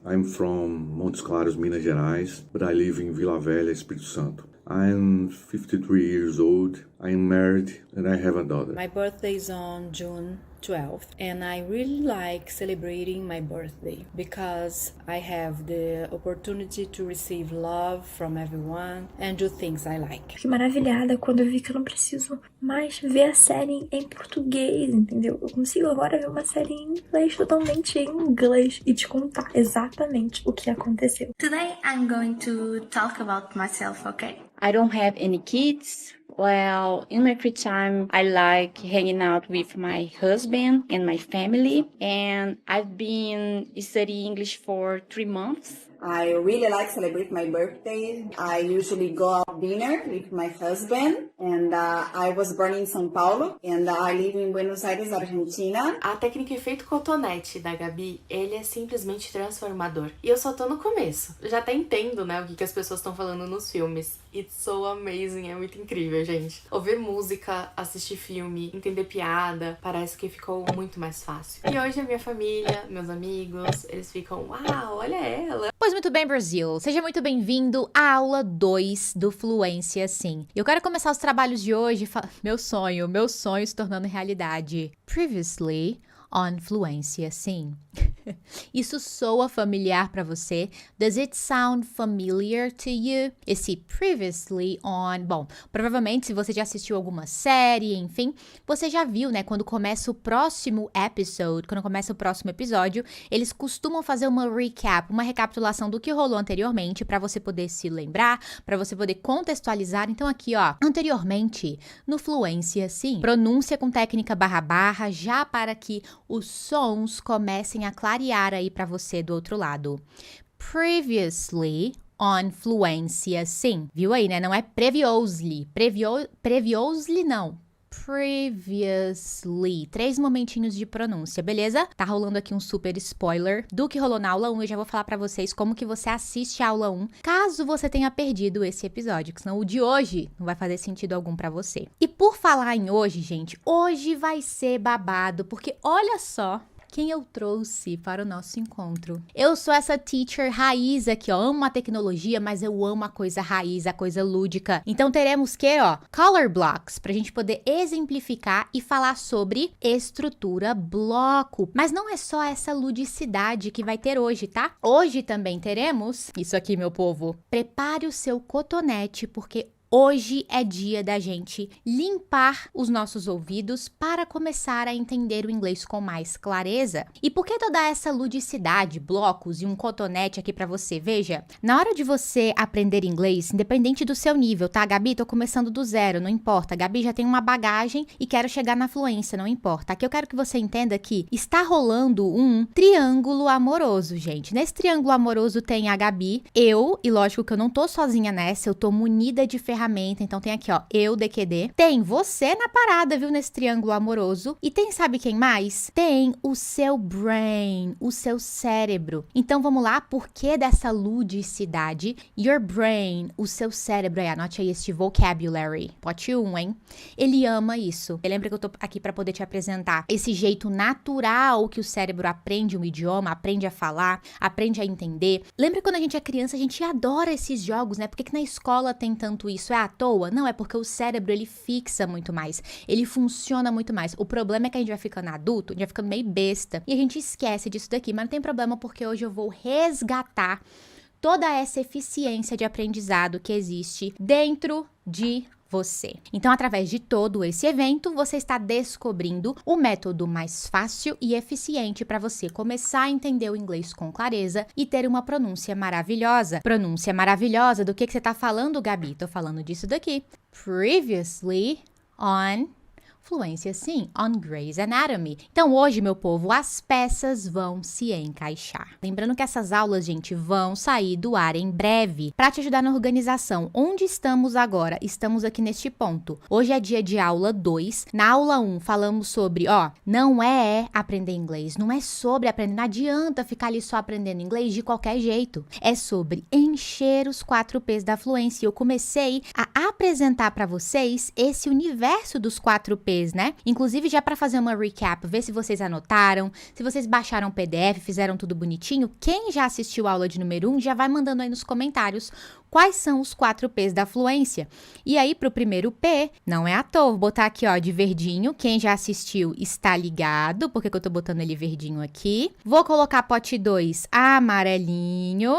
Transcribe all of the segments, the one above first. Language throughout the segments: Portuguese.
I'm from Montes Claros, Minas Gerais, but I live in Vila Velha, Espírito Santo. I'm 53 years old, I'm married, and I have a daughter. My birthday is on June 12th, and I really like celebrating my birthday because I have the opportunity to receive love from everyone and do things I like. Fiquei maravilhada quando eu vi que eu não preciso mais ver a série em português, entendeu? Eu consigo agora ver uma série em inglês, totalmente em inglês, e te contar exatamente o que aconteceu. Today I'm going to talk about myself, okay? I don't have any kids. Well, in my free time, I like hanging out with my husband and my family. And I've been studying English for 3 months. I really like celebrate my birthday. I usually go out dinner with my husband, and I was born in São Paulo, and I live in Buenos Aires, Argentina. A técnica efeito cotonete da Gabi, ele é simplesmente transformador. E eu só tô no começo. Já até entendo, né, o que as pessoas estão falando nos filmes. It's so amazing, é muito incrível, gente. Ouvir música, assistir filme, entender piada, parece que ficou muito mais fácil. E hoje a minha família, meus amigos, eles ficam, uau, olha ela. Pois muito bem, Brasil. Seja muito bem-vindo à aula 2 do Fluência Sim. Eu quero começar os trabalhos de hoje, meu sonho se tornando realidade. Previously on Fluência Sim. Isso soa familiar para você? Does it sound familiar to you? Esse previously on... Bom, provavelmente se você já assistiu alguma série, enfim, você já viu, né? Quando começa o próximo episode, quando começa o próximo episódio, eles costumam fazer uma recap, uma recapitulação do que rolou anteriormente para você poder se lembrar, para você poder contextualizar. Então aqui, ó, anteriormente, no Fluência Sim, pronúncia com técnica barra, já para que os sons comecem a clarear aí para você do outro lado. Previously on Fluência Sim. Viu aí, né? Não é previously. Previously não. Previously. 3 momentinhos de pronúncia, beleza? Tá rolando aqui um super spoiler do que rolou na aula 1. Eu já vou falar pra vocês como que você assiste a aula 1, caso você tenha perdido esse episódio, que senão o de hoje não vai fazer sentido algum pra você. E por falar em hoje, gente, hoje vai ser babado, porque olha só quem eu trouxe para o nosso encontro. Eu sou essa teacher raiz aqui, ó. Amo a tecnologia, mas eu amo a coisa raiz, a coisa lúdica. Então teremos que, ó, color blocks, pra gente poder exemplificar e falar sobre estrutura bloco. Mas não é só essa ludicidade que vai ter hoje, tá? Hoje também teremos, isso aqui, meu povo, prepare o seu cotonete, porque hoje é dia da gente limpar os nossos ouvidos para começar a entender o inglês com mais clareza. E por que toda essa ludicidade, blocos e um cotonete aqui para você? Veja, na hora de você aprender inglês, independente do seu nível, tá? Gabi, tô começando do zero, não importa. Gabi, já tem uma bagagem e quero chegar na fluência, não importa. Aqui eu quero que você entenda que está rolando um triângulo amoroso, gente. Nesse triângulo amoroso tem a Gabi, eu, e lógico que eu não tô sozinha nessa, eu tô munida de ferramentas. Então tem aqui, ó, eu, DQD. Tem você na parada, viu, nesse triângulo amoroso. E tem, sabe quem mais? Tem o seu brain, o seu cérebro. Então vamos lá, por que dessa ludicidade? Your brain, o seu cérebro, aí, anote aí este vocabulary. Pote 1, hein? Ele ama isso. Lembra que eu tô aqui pra poder te apresentar esse jeito natural que o cérebro aprende um idioma, aprende a falar, aprende a entender. Lembra quando a gente é criança, a gente adora esses jogos, né? Por que na escola tem tanto isso? É à toa? Não, é porque o cérebro, ele fixa muito mais, ele funciona muito mais. O problema é que a gente vai ficando adulto, a gente vai ficando meio besta, e a gente esquece disso daqui, mas não tem problema, porque hoje eu vou resgatar toda essa eficiência de aprendizado que existe dentro de você. Então, através de todo esse evento, você está descobrindo o método mais fácil e eficiente para você começar a entender o inglês com clareza e ter uma pronúncia maravilhosa. Pronúncia maravilhosa, do que você está falando, Gabi? Tô falando disso daqui. Previously on Fluência Sim, on Grey's Anatomy. Então hoje, meu povo, as peças vão se encaixar. Lembrando que essas aulas, gente, vão sair do ar em breve. Para te ajudar na organização, onde estamos agora? Estamos aqui neste ponto. Hoje é dia de aula 2. Na aula 1, falamos sobre, ó, não é aprender inglês, não é sobre aprender, não adianta ficar ali só aprendendo inglês de qualquer jeito. É sobre encher os 4 P's da fluência. Eu comecei a apresentar para vocês esse universo dos 4 P's, né? Inclusive, já para fazer uma recap, ver se vocês anotaram, se vocês baixaram o PDF, fizeram tudo bonitinho. Quem já assistiu a aula de número 1 já vai mandando aí nos comentários quais são os 4 P's da fluência. E aí, pro primeiro P, não é à toa, vou botar aqui, ó, de verdinho. Quem já assistiu está ligado, porque que eu tô botando ele verdinho aqui. Vou colocar pote 2 amarelinho.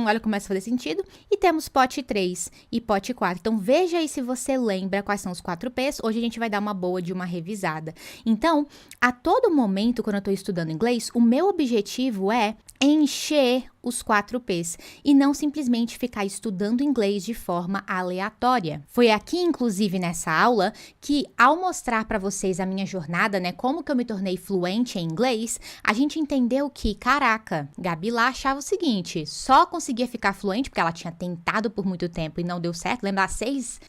Olha, começa a fazer sentido. E temos pote 3 e pote 4. Então, veja aí se você lembra quais são os 4 P's. Hoje a gente vai dar uma boa de uma revisada. Então, a todo momento, quando eu tô estudando inglês, o meu objetivo é encher os 4 P's e não simplesmente ficar estudando inglês de forma aleatória. Foi aqui, inclusive, nessa aula, que ao mostrar para vocês a minha jornada, né, como que eu me tornei fluente em inglês, a gente entendeu que, caraca, Gabi lá achava o seguinte, só conseguia ficar fluente porque ela tinha tentado por muito tempo e não deu certo. Lembra, 6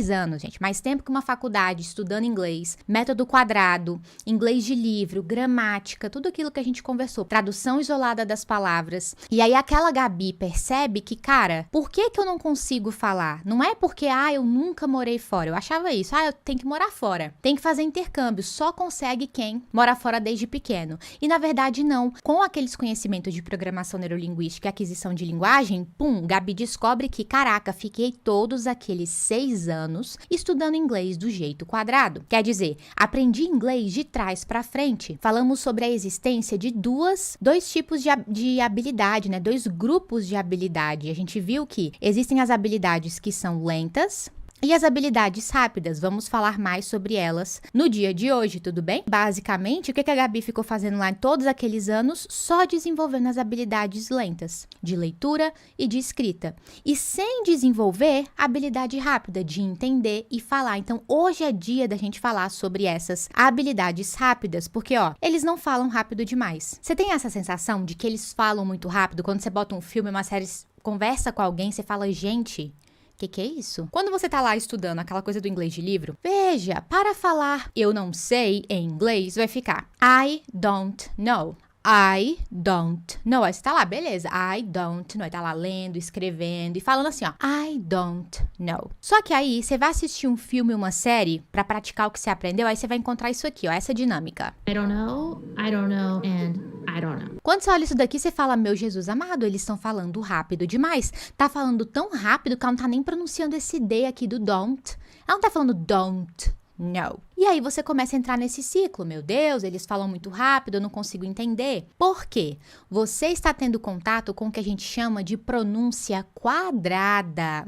anos, gente, mais tempo que uma faculdade, estudando inglês, método quadrado, inglês de livro, gramática, tudo aquilo que a gente conversou, tradução isolada das palavras. E aí aquela Gabi percebe que, cara, por que eu não consigo falar? Não é porque, eu nunca morei fora. Eu achava isso. Eu tenho que morar fora. Tem que fazer intercâmbio. Só consegue quem mora fora desde pequeno. E na verdade não. Com aqueles conhecimentos de programação neurolinguística e aquisição de linguagem, Gabi descobre que, caraca, fiquei todos aqueles 6 anos estudando inglês do jeito quadrado. Quer dizer, aprendi inglês de trás para frente. Falamos sobre a existência de dois tipos de habilidade, né? 2 grupos de habilidade. A gente viu que existem as habilidades que são lentas e as habilidades rápidas. Vamos falar mais sobre elas no dia de hoje, tudo bem? Basicamente, o que a Gabi ficou fazendo lá em todos aqueles anos? Só desenvolvendo as habilidades lentas, de leitura e de escrita. E sem desenvolver a habilidade rápida, de entender e falar. Então, hoje é dia da gente falar sobre essas habilidades rápidas, porque, eles não falam rápido demais. Você tem essa sensação de que eles falam muito rápido? Quando você bota um filme, uma série, conversa com alguém, você fala, gente... Que é isso? Quando você tá lá estudando aquela coisa do inglês de livro, veja, para falar eu não sei em inglês, vai ficar I don't know. I don't know. Aí você tá lá, beleza. I don't know. Aí tá lá lendo, escrevendo e falando assim, I don't know. Só que aí você vai assistir um filme, uma série, pra praticar o que você aprendeu, aí você vai encontrar isso aqui, essa dinâmica. I don't know, and I don't know. Quando você olha isso daqui, você fala, meu Jesus amado, eles estão falando rápido demais. Tá falando tão rápido que ela não tá nem pronunciando esse D aqui do don't. Ela não tá falando don't know. E aí você começa a entrar nesse ciclo. Meu Deus, eles falam muito rápido, eu não consigo entender. Por quê? Você está tendo contato com o que a gente chama de pronúncia quadrada.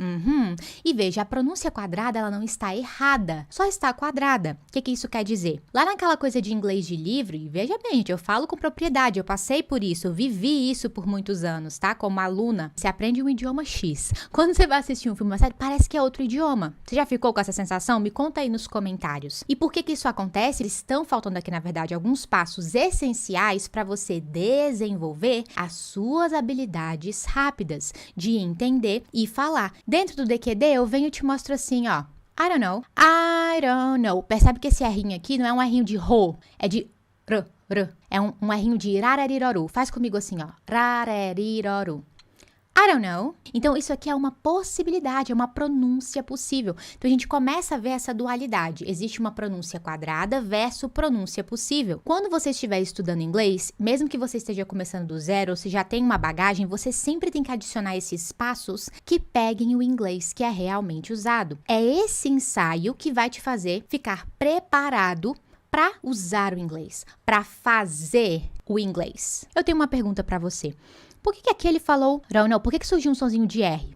E veja, a pronúncia quadrada, ela não está errada, só está quadrada. O que isso quer dizer? Lá naquela coisa de inglês de livro, e veja bem, gente, eu falo com propriedade, eu passei por isso, eu vivi isso por muitos anos, tá? Como aluna, você aprende um idioma X. Quando você vai assistir um filme, uma série, parece que é outro idioma. Você já ficou com essa sensação? Me conta aí nos comentários. E por que isso acontece? Estão faltando aqui, na verdade, alguns passos essenciais para você desenvolver as suas habilidades rápidas de entender e falar. Dentro do DQD, eu venho e te mostro assim, I don't know. I don't know. Percebe que esse errinho aqui não é um errinho de ro, é de r. É um errinho de rarariroru. Faz comigo assim, rarariroru. I don't know. Então, isso aqui é uma possibilidade, é uma pronúncia possível. Então, a gente começa a ver essa dualidade. Existe uma pronúncia quadrada versus pronúncia possível. Quando você estiver estudando inglês, mesmo que você esteja começando do zero, ou se já tem uma bagagem, você sempre tem que adicionar esses passos que peguem o inglês que é realmente usado. É esse ensaio que vai te fazer ficar preparado para usar o inglês, para fazer o inglês. Eu tenho uma pergunta para você. Por que aqui ele falou não? Por que surgiu um sonzinho de R?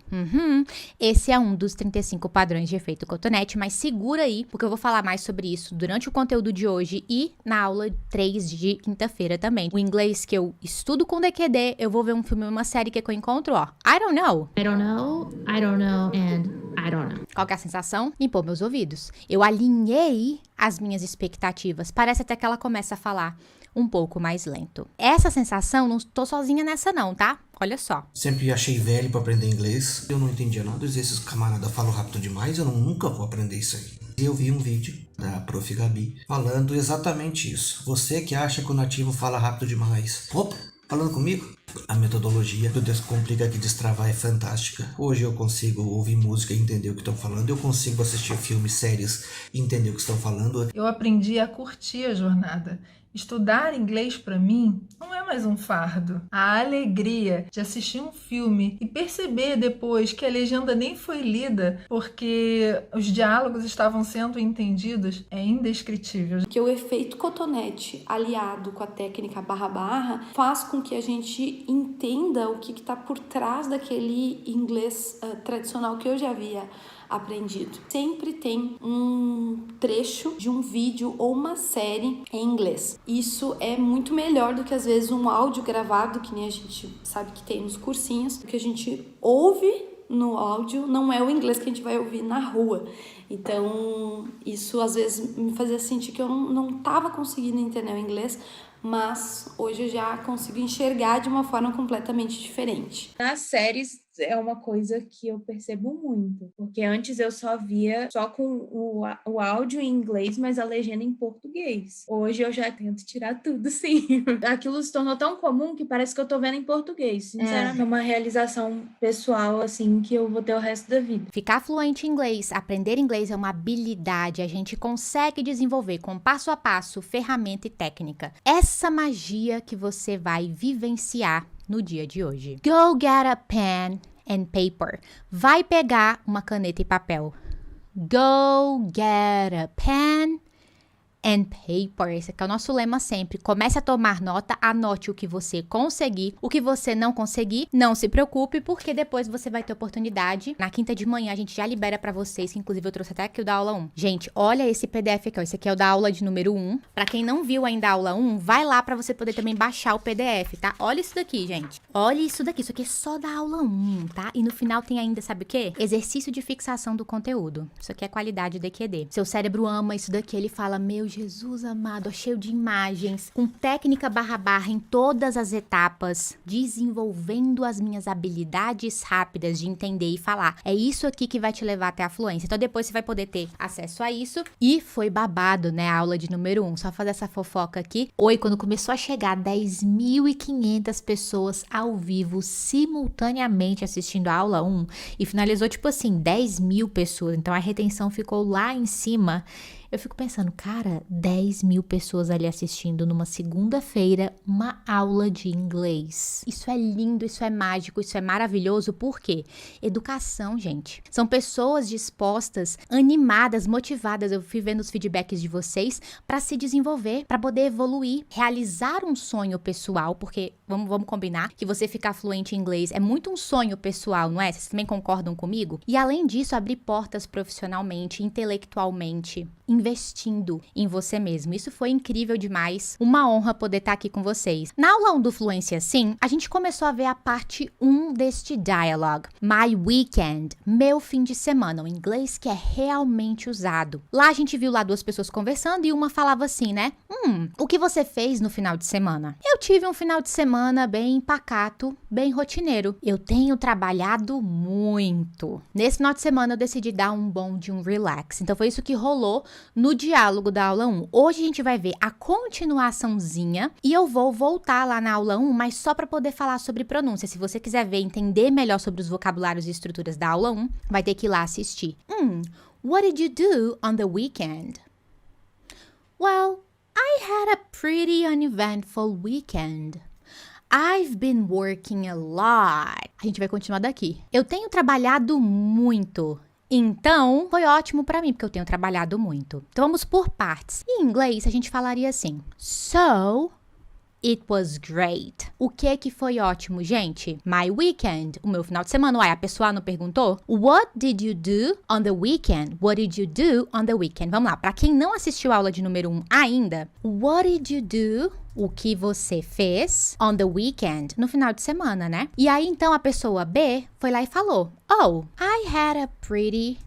Esse é um dos 35 padrões de efeito cotonete, mas segura aí, porque eu vou falar mais sobre isso durante o conteúdo de hoje e na aula 3 de quinta-feira também. O inglês que eu estudo com DQD, eu vou ver um filme, uma série que eu encontro, I don't know. I don't know, and I don't know. Qual que é a sensação? Limpou meus ouvidos. Eu alinhei as minhas expectativas. Parece até que ela começa a falar um pouco mais lento. Essa sensação, não tô sozinha nessa não, tá? Olha só. Sempre achei velho pra aprender inglês. Eu não entendia nada. Esses camaradas falam rápido demais. Eu nunca vou aprender isso aí. Eu vi um vídeo da Prof. Gabi falando exatamente isso. Você que acha que o nativo fala rápido demais. Falando comigo? A metodologia do Descomplica que Destravar é fantástica. Hoje eu consigo ouvir música e entender o que estão falando. Eu consigo assistir filmes, séries e entender o que estão falando. Eu aprendi a curtir a jornada. Estudar inglês para mim não é mais um fardo. A alegria de assistir um filme e perceber depois que a legenda nem foi lida porque os diálogos estavam sendo entendidos é indescritível. Que o efeito cotonete aliado com a técnica barra-barra faz com que a gente entenda o que está por trás daquele inglês tradicional que eu já havia aprendido. Sempre tem um trecho de um vídeo ou uma série em inglês. Isso é muito melhor do que às vezes um áudio gravado, que nem a gente sabe que tem nos cursinhos. O que a gente ouve no áudio não é o inglês que a gente vai ouvir na rua. Então, isso às vezes me fazia sentir que eu não estava conseguindo entender o inglês, mas hoje eu já consigo enxergar de uma forma completamente diferente. Nas séries é uma coisa que eu percebo muito, porque antes eu só via só com o áudio em inglês, mas a legenda em português. Hoje eu já tento tirar tudo, sim. Aquilo se tornou tão comum que parece que eu tô vendo em português. Sinceramente, é uma realização pessoal, assim, que eu vou ter o resto da vida. Ficar fluente em inglês, aprender inglês é uma habilidade, a gente consegue desenvolver com passo a passo, ferramenta e técnica. Essa magia que você vai vivenciar no dia de hoje. Go get a pen and paper. Vai pegar uma caneta e papel. Go get a pen and paper. Esse aqui é o nosso lema sempre. Comece a tomar nota, anote o que você conseguir. O que você não conseguir, não se preocupe, porque depois você vai ter oportunidade. Na quinta de manhã a gente já libera pra vocês, que inclusive eu trouxe até aqui o da aula 1. Gente, olha esse PDF aqui, ó. Esse aqui é o da aula de número 1. Pra quem não viu ainda a aula 1, vai lá pra você poder também baixar o PDF, tá? Olha isso daqui, gente. Olha isso daqui. Isso aqui é só da aula 1, tá? E no final tem ainda, sabe o quê? Exercício de fixação do conteúdo. Isso aqui é qualidade do EQD. Seu cérebro ama isso daqui. Ele fala, meu Jesus amado, cheio de imagens, com técnica barra-barra em todas as etapas, desenvolvendo as minhas habilidades rápidas de entender e falar. É isso aqui que vai te levar até a fluência. Então depois você vai poder ter acesso a isso. E foi babado, né, a aula de número 1. Só fazer essa fofoca aqui. Oi, quando começou a chegar 10.500 pessoas ao vivo, simultaneamente assistindo a aula 1, e finalizou tipo assim, 10.000 pessoas. Então a retenção ficou lá em cima. Eu fico pensando, cara, 10.000 pessoas ali assistindo numa segunda-feira uma aula de inglês. Isso é lindo, isso é mágico, isso é maravilhoso. Por quê? Educação, gente. São pessoas dispostas, animadas, motivadas. Eu fui vendo os feedbacks de vocês para se desenvolver, para poder evoluir, realizar um sonho pessoal, porque vamos combinar que você ficar fluente em inglês é muito um sonho pessoal, não é? Vocês também concordam comigo? E além disso, abrir portas profissionalmente, intelectualmente, investindo em você mesmo. Isso foi incrível demais. Uma honra poder estar aqui com vocês. Na aula 1 do Fluência Sim, a gente começou a ver a parte 1 deste dialogue. My weekend. Meu fim de semana. O inglês que é realmente usado. Lá a gente viu lá duas pessoas conversando e uma falava assim, né? O que você fez no final de semana? Eu tive um final de semana bem pacato, bem rotineiro. Eu tenho trabalhado muito. Nesse final de semana eu decidi dar um bom de um relax. Então foi isso que rolou no diálogo da aula 1. Hoje a gente vai ver a continuaçãozinha e eu vou voltar lá na aula 1, mas só para poder falar sobre pronúncia. Se você quiser ver, entender melhor sobre os vocabulários e estruturas da aula 1, vai ter que ir lá assistir. What did you do on the weekend? Well, I had a pretty uneventful weekend. I've been working a lot. A gente vai continuar daqui. Eu tenho trabalhado muito. Então, foi ótimo pra mim, porque eu tenho trabalhado muito. Então, vamos por partes. Em inglês, a gente falaria assim. So, it was great. O que foi ótimo, gente? My weekend. O meu final de semana. Uai, a pessoa não perguntou? What did you do on the weekend? What did you do on the weekend? Vamos lá. Pra quem não assistiu a aula de número 1 ainda. What did you do? O que você fez on the weekend? No final de semana, né? E aí, então, a pessoa B foi lá e falou. Oh, I had a pretty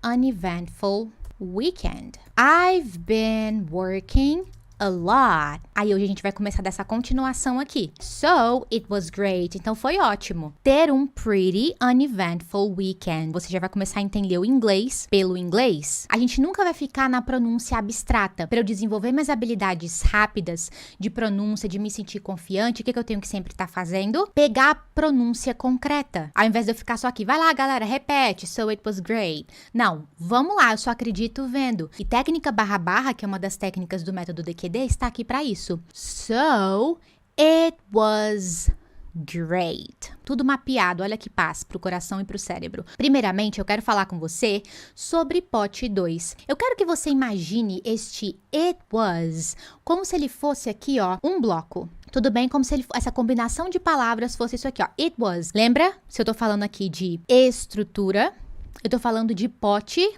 uneventful weekend. I've been working a lot. Aí hoje a gente vai começar dessa continuação aqui. So, it was great. Então foi ótimo. Ter um pretty uneventful weekend. Você já vai começar a entender o inglês pelo inglês. A gente nunca vai ficar na pronúncia abstrata. Para eu desenvolver minhas habilidades rápidas de pronúncia, de me sentir confiante, o que eu tenho que sempre estar fazendo? Pegar a pronúncia concreta. Ao invés de eu ficar só aqui, vai lá, galera, repete. So, it was great. Não, vamos lá, eu só acredito vendo. E técnica //, que é uma das técnicas do método DQD, está aqui para isso. So, it was great. Tudo mapeado, olha que paz pro coração e pro cérebro. Primeiramente, eu quero falar com você sobre pote 2. Eu quero que você imagine este it was como se ele fosse aqui, ó, um bloco. Tudo bem? Como se essa combinação de palavras fosse isso aqui, ó. It was. Lembra? Se eu tô falando aqui de estrutura, eu tô falando de pote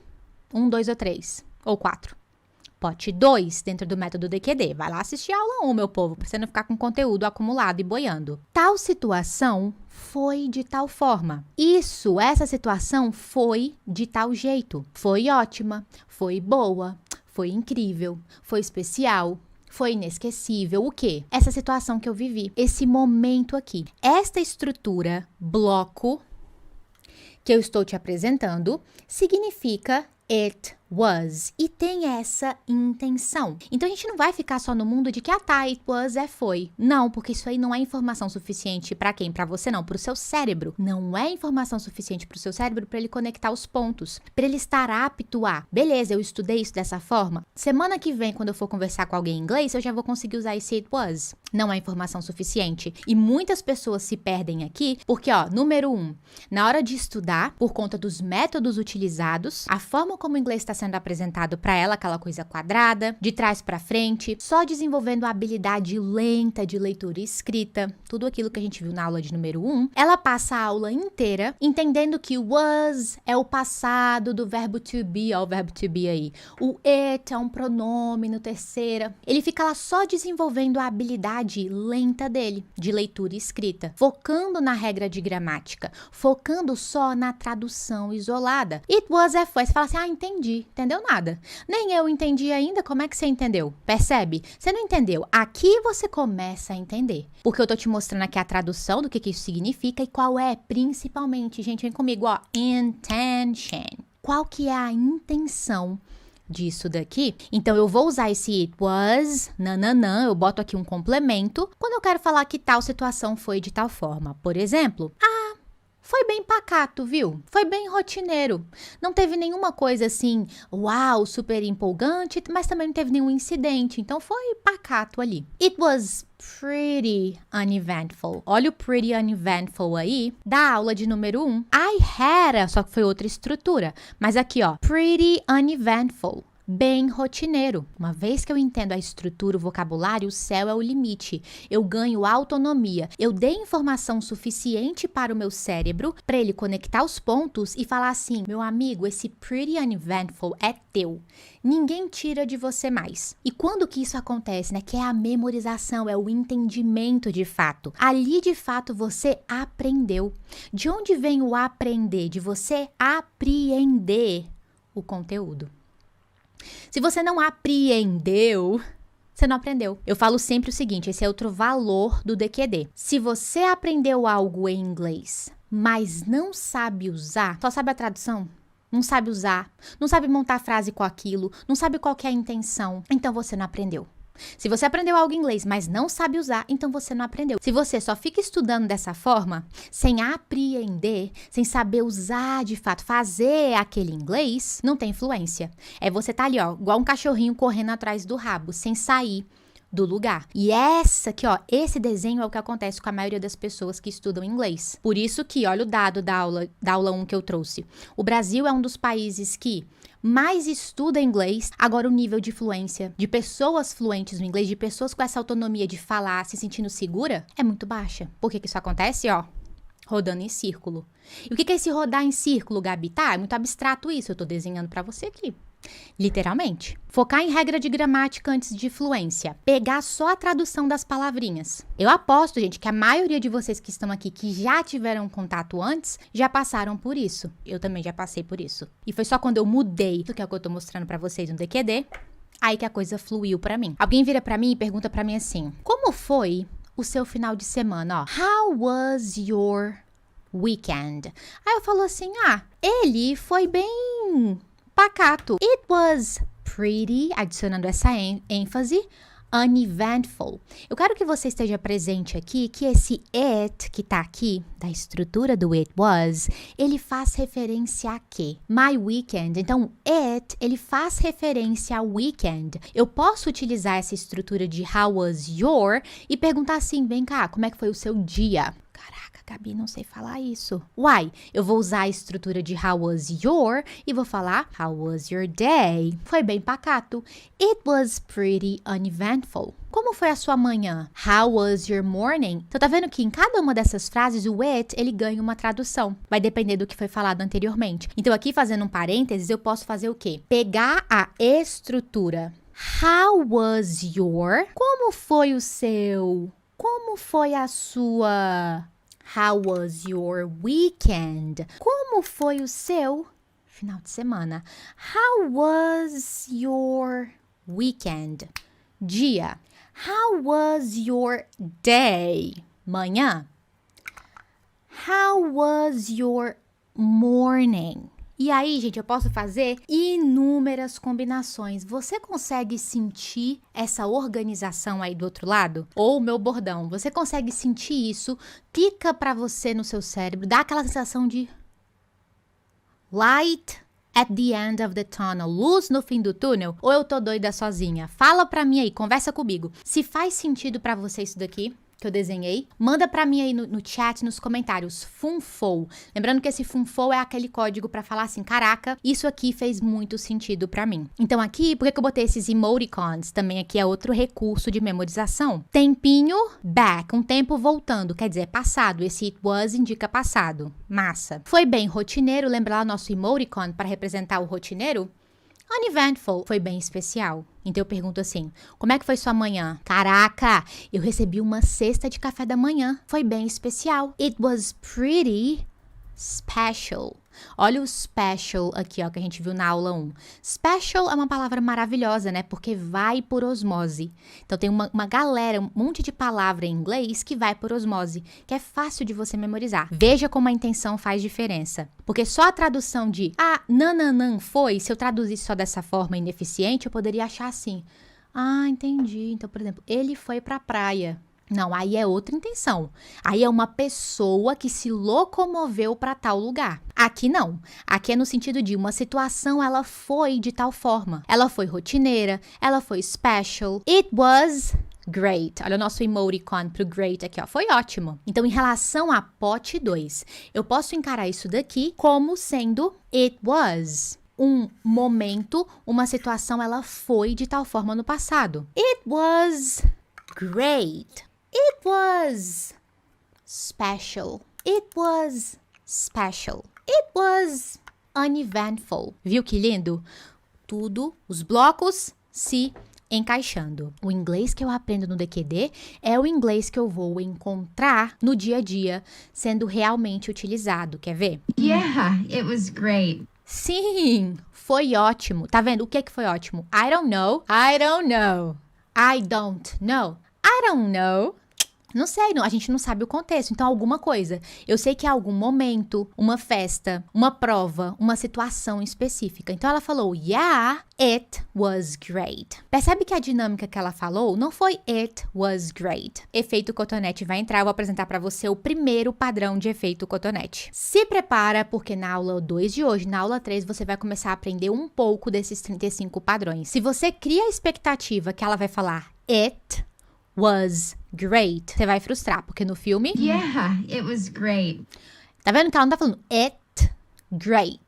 1, 2 ou 3, ou 4. Pote 2 dentro do método DQD. Vai lá assistir a aula 1, meu povo, pra você não ficar com conteúdo acumulado e boiando. Tal situação foi de tal forma. Essa situação foi de tal jeito. Foi ótima, foi boa, foi incrível, foi especial, foi inesquecível. O quê? Essa situação que eu vivi, esse momento aqui. Esta estrutura, bloco, que eu estou te apresentando, significa it was. E tem essa intenção. Então, a gente não vai ficar só no mundo de que, tá, it was foi. Não, porque isso aí não é informação suficiente pra quem? Pra você não, pro seu cérebro. Não é informação suficiente pro seu cérebro pra ele conectar os pontos. Pra ele estar apto a, beleza, eu estudei isso dessa forma. Semana que vem, quando eu for conversar com alguém em inglês, eu já vou conseguir usar esse it was. Não é informação suficiente. E muitas pessoas se perdem aqui porque, número 1, na hora de estudar, por conta dos métodos utilizados, a forma como o inglês está sendo apresentado para ela, aquela coisa quadrada, de trás para frente, só desenvolvendo a habilidade lenta de leitura e escrita, tudo aquilo que a gente viu na aula de número 1, ela passa a aula inteira entendendo que was é o passado do verbo to be, ó, o verbo to be aí. O it é um pronome no terceira. Ele fica lá só desenvolvendo a habilidade lenta dele, de leitura e escrita, focando na regra de gramática, focando só na tradução isolada. It was foi. Você fala assim, entendi. Entendeu nada. Nem eu entendi ainda. Como é que você entendeu? Percebe? Você não entendeu. Aqui você começa a entender. Porque eu tô te mostrando aqui a tradução do que isso significa e qual é, principalmente, gente, vem comigo, ó, intention. Qual que é a intenção disso daqui? Então, eu vou usar esse it was, nananã, eu boto aqui um complemento, quando eu quero falar que tal situação foi de tal forma. Por exemplo, foi bem pacato, viu? Foi bem rotineiro. Não teve nenhuma coisa assim, uau, super empolgante, mas também não teve nenhum incidente. Então, foi pacato ali. It was pretty uneventful. Olha o pretty uneventful aí da aula de número 1. I had, só que foi outra estrutura. Mas aqui, ó, pretty uneventful. Bem rotineiro. Uma vez que eu entendo a estrutura, o vocabulário, o céu é o limite. Eu ganho autonomia. Eu dei informação suficiente para o meu cérebro para ele conectar os pontos e falar assim, meu amigo, esse pretty uneventful é teu. Ninguém tira de você mais. E quando que isso acontece, né? Que é a memorização, é o entendimento de fato. Ali, de fato, você aprendeu. De onde vem o aprender? De você apreender o conteúdo. Se você não apreendeu, você não aprendeu. Eu falo sempre o seguinte, esse é outro valor do DQD. Se você aprendeu algo em inglês, mas não sabe usar, só sabe a tradução, não sabe usar, não sabe montar a frase com aquilo, não sabe qual que é a intenção, então você não aprendeu. Se você aprendeu algo em inglês, mas não sabe usar, então você não aprendeu. Se você só fica estudando dessa forma, sem apreender, sem saber usar de fato, fazer aquele inglês, não tem fluência. É você tá ali, ó, igual um cachorrinho correndo atrás do rabo, sem sair do lugar. E essa aqui, ó, esse desenho é o que acontece com a maioria das pessoas que estudam inglês. Por isso que, olha o dado da aula 1 que eu trouxe. O Brasil é um dos países que mais estuda inglês. Agora o nível de fluência de pessoas fluentes no inglês, de pessoas com essa autonomia de falar, se sentindo segura, é muito baixa. Por que que isso acontece? Ó, rodando em círculo. E o que é esse rodar em círculo, Gabi? Tá, é muito abstrato isso, eu tô desenhando pra você aqui. Literalmente. Focar em regra de gramática antes de fluência. Pegar só a tradução das palavrinhas. Eu aposto, gente, que a maioria de vocês que estão aqui, que já tiveram contato antes, já passaram por isso. Eu também já passei por isso. E foi só quando eu mudei, que é o que eu tô mostrando pra vocês no DQD, Aí que a coisa fluiu pra mim. Alguém vira pra mim e pergunta pra mim assim: como foi o seu final de semana? Ó, how was your weekend? Aí eu falo assim: ele foi bem pacato. It was pretty, adicionando essa ênfase, uneventful. Eu quero que você esteja presente aqui, que esse it que tá aqui, da estrutura do it was, ele faz referência a quê? My weekend. Então, it, ele faz referência ao weekend. Eu posso utilizar essa estrutura de how was your e perguntar assim, vem cá, como é que foi o seu dia? Caraca, Gabi, não sei falar isso. Why? Eu vou usar a estrutura de how was your e vou falar how was your day? Foi bem pacato. It was pretty uneventful. Como foi a sua manhã? How was your morning? Então tá vendo que em cada uma dessas frases o it, ele ganha uma tradução. Vai depender do que foi falado anteriormente. Então aqui fazendo um parênteses, eu posso fazer o quê? Pegar a estrutura. How was your? Como foi o seu? Como foi a sua? How was your weekend? Como foi o seu final de semana? How was your weekend? Dia. How was your day? Manhã. How was your morning? E aí, gente, eu posso fazer inúmeras combinações. Você consegue sentir essa organização aí do outro lado? Ou o meu bordão, você consegue sentir isso? Clica pra você no seu cérebro, dá aquela sensação de light at the end of the tunnel, luz no fim do túnel, ou eu tô doida sozinha? Fala pra mim aí, conversa comigo. Se faz sentido pra você isso daqui que eu desenhei, manda pra mim aí no chat, nos comentários, funfou. Lembrando que esse funfou é aquele código pra falar assim, caraca, isso aqui fez muito sentido pra mim. Então aqui, por que eu botei esses emoticons? Também aqui é outro recurso de memorização. Tempinho, back, um tempo voltando, quer dizer, passado. Esse it was indica passado. Massa. Foi bem rotineiro, lembra lá o nosso emoticon para representar o rotineiro? Uneventful, foi bem especial. Então eu pergunto assim, como é que foi sua manhã? Caraca, eu recebi uma cesta de café da manhã. Foi bem especial. It was pretty special. Olha o special aqui, ó, que a gente viu na aula 1. Special é uma palavra maravilhosa, né? Porque vai por osmose. Então tem uma galera, um monte de palavra em inglês que vai por osmose, que é fácil de você memorizar. Veja como a intenção faz diferença. Porque só a tradução de nananã foi, se eu traduzisse só dessa forma ineficiente, eu poderia achar assim. Entendi. Então, por exemplo, ele foi pra praia. Não, aí é outra intenção. Aí é uma pessoa que se locomoveu para tal lugar. Aqui não. Aqui é no sentido de uma situação, ela foi de tal forma. Ela foi rotineira, ela foi special. It was great. Olha o nosso emoticon pro great aqui, ó. Foi ótimo. Então, em relação a pote 2, eu posso encarar isso daqui como sendo it was. Um momento, uma situação, ela foi de tal forma no passado. It was great. It was special. It was special. It was uneventful. Viu que lindo? Tudo, os blocos se encaixando. O inglês que eu aprendo no DQD é o inglês que eu vou encontrar no dia a dia sendo realmente utilizado. Quer ver? Yeah, it was great. Sim, foi ótimo. Tá vendo? O que foi ótimo? I don't know. I don't know. I don't know. I don't know. Não sei, não, a gente não sabe o contexto. Então, alguma coisa. Eu sei que é algum momento, uma festa, uma prova, uma situação específica. Então, ela falou, yeah, it was great. Percebe que a dinâmica que ela falou não foi it was great. Efeito cotonete vai entrar, eu vou apresentar para você o primeiro padrão de efeito cotonete. Se prepara, porque na aula 2 de hoje, na aula 3, você vai começar a aprender um pouco desses 35 padrões. Se você cria a expectativa que ela vai falar it was great, você vai frustrar, porque no filme... Yeah, it was great. Tá vendo que ela não tá falando it great.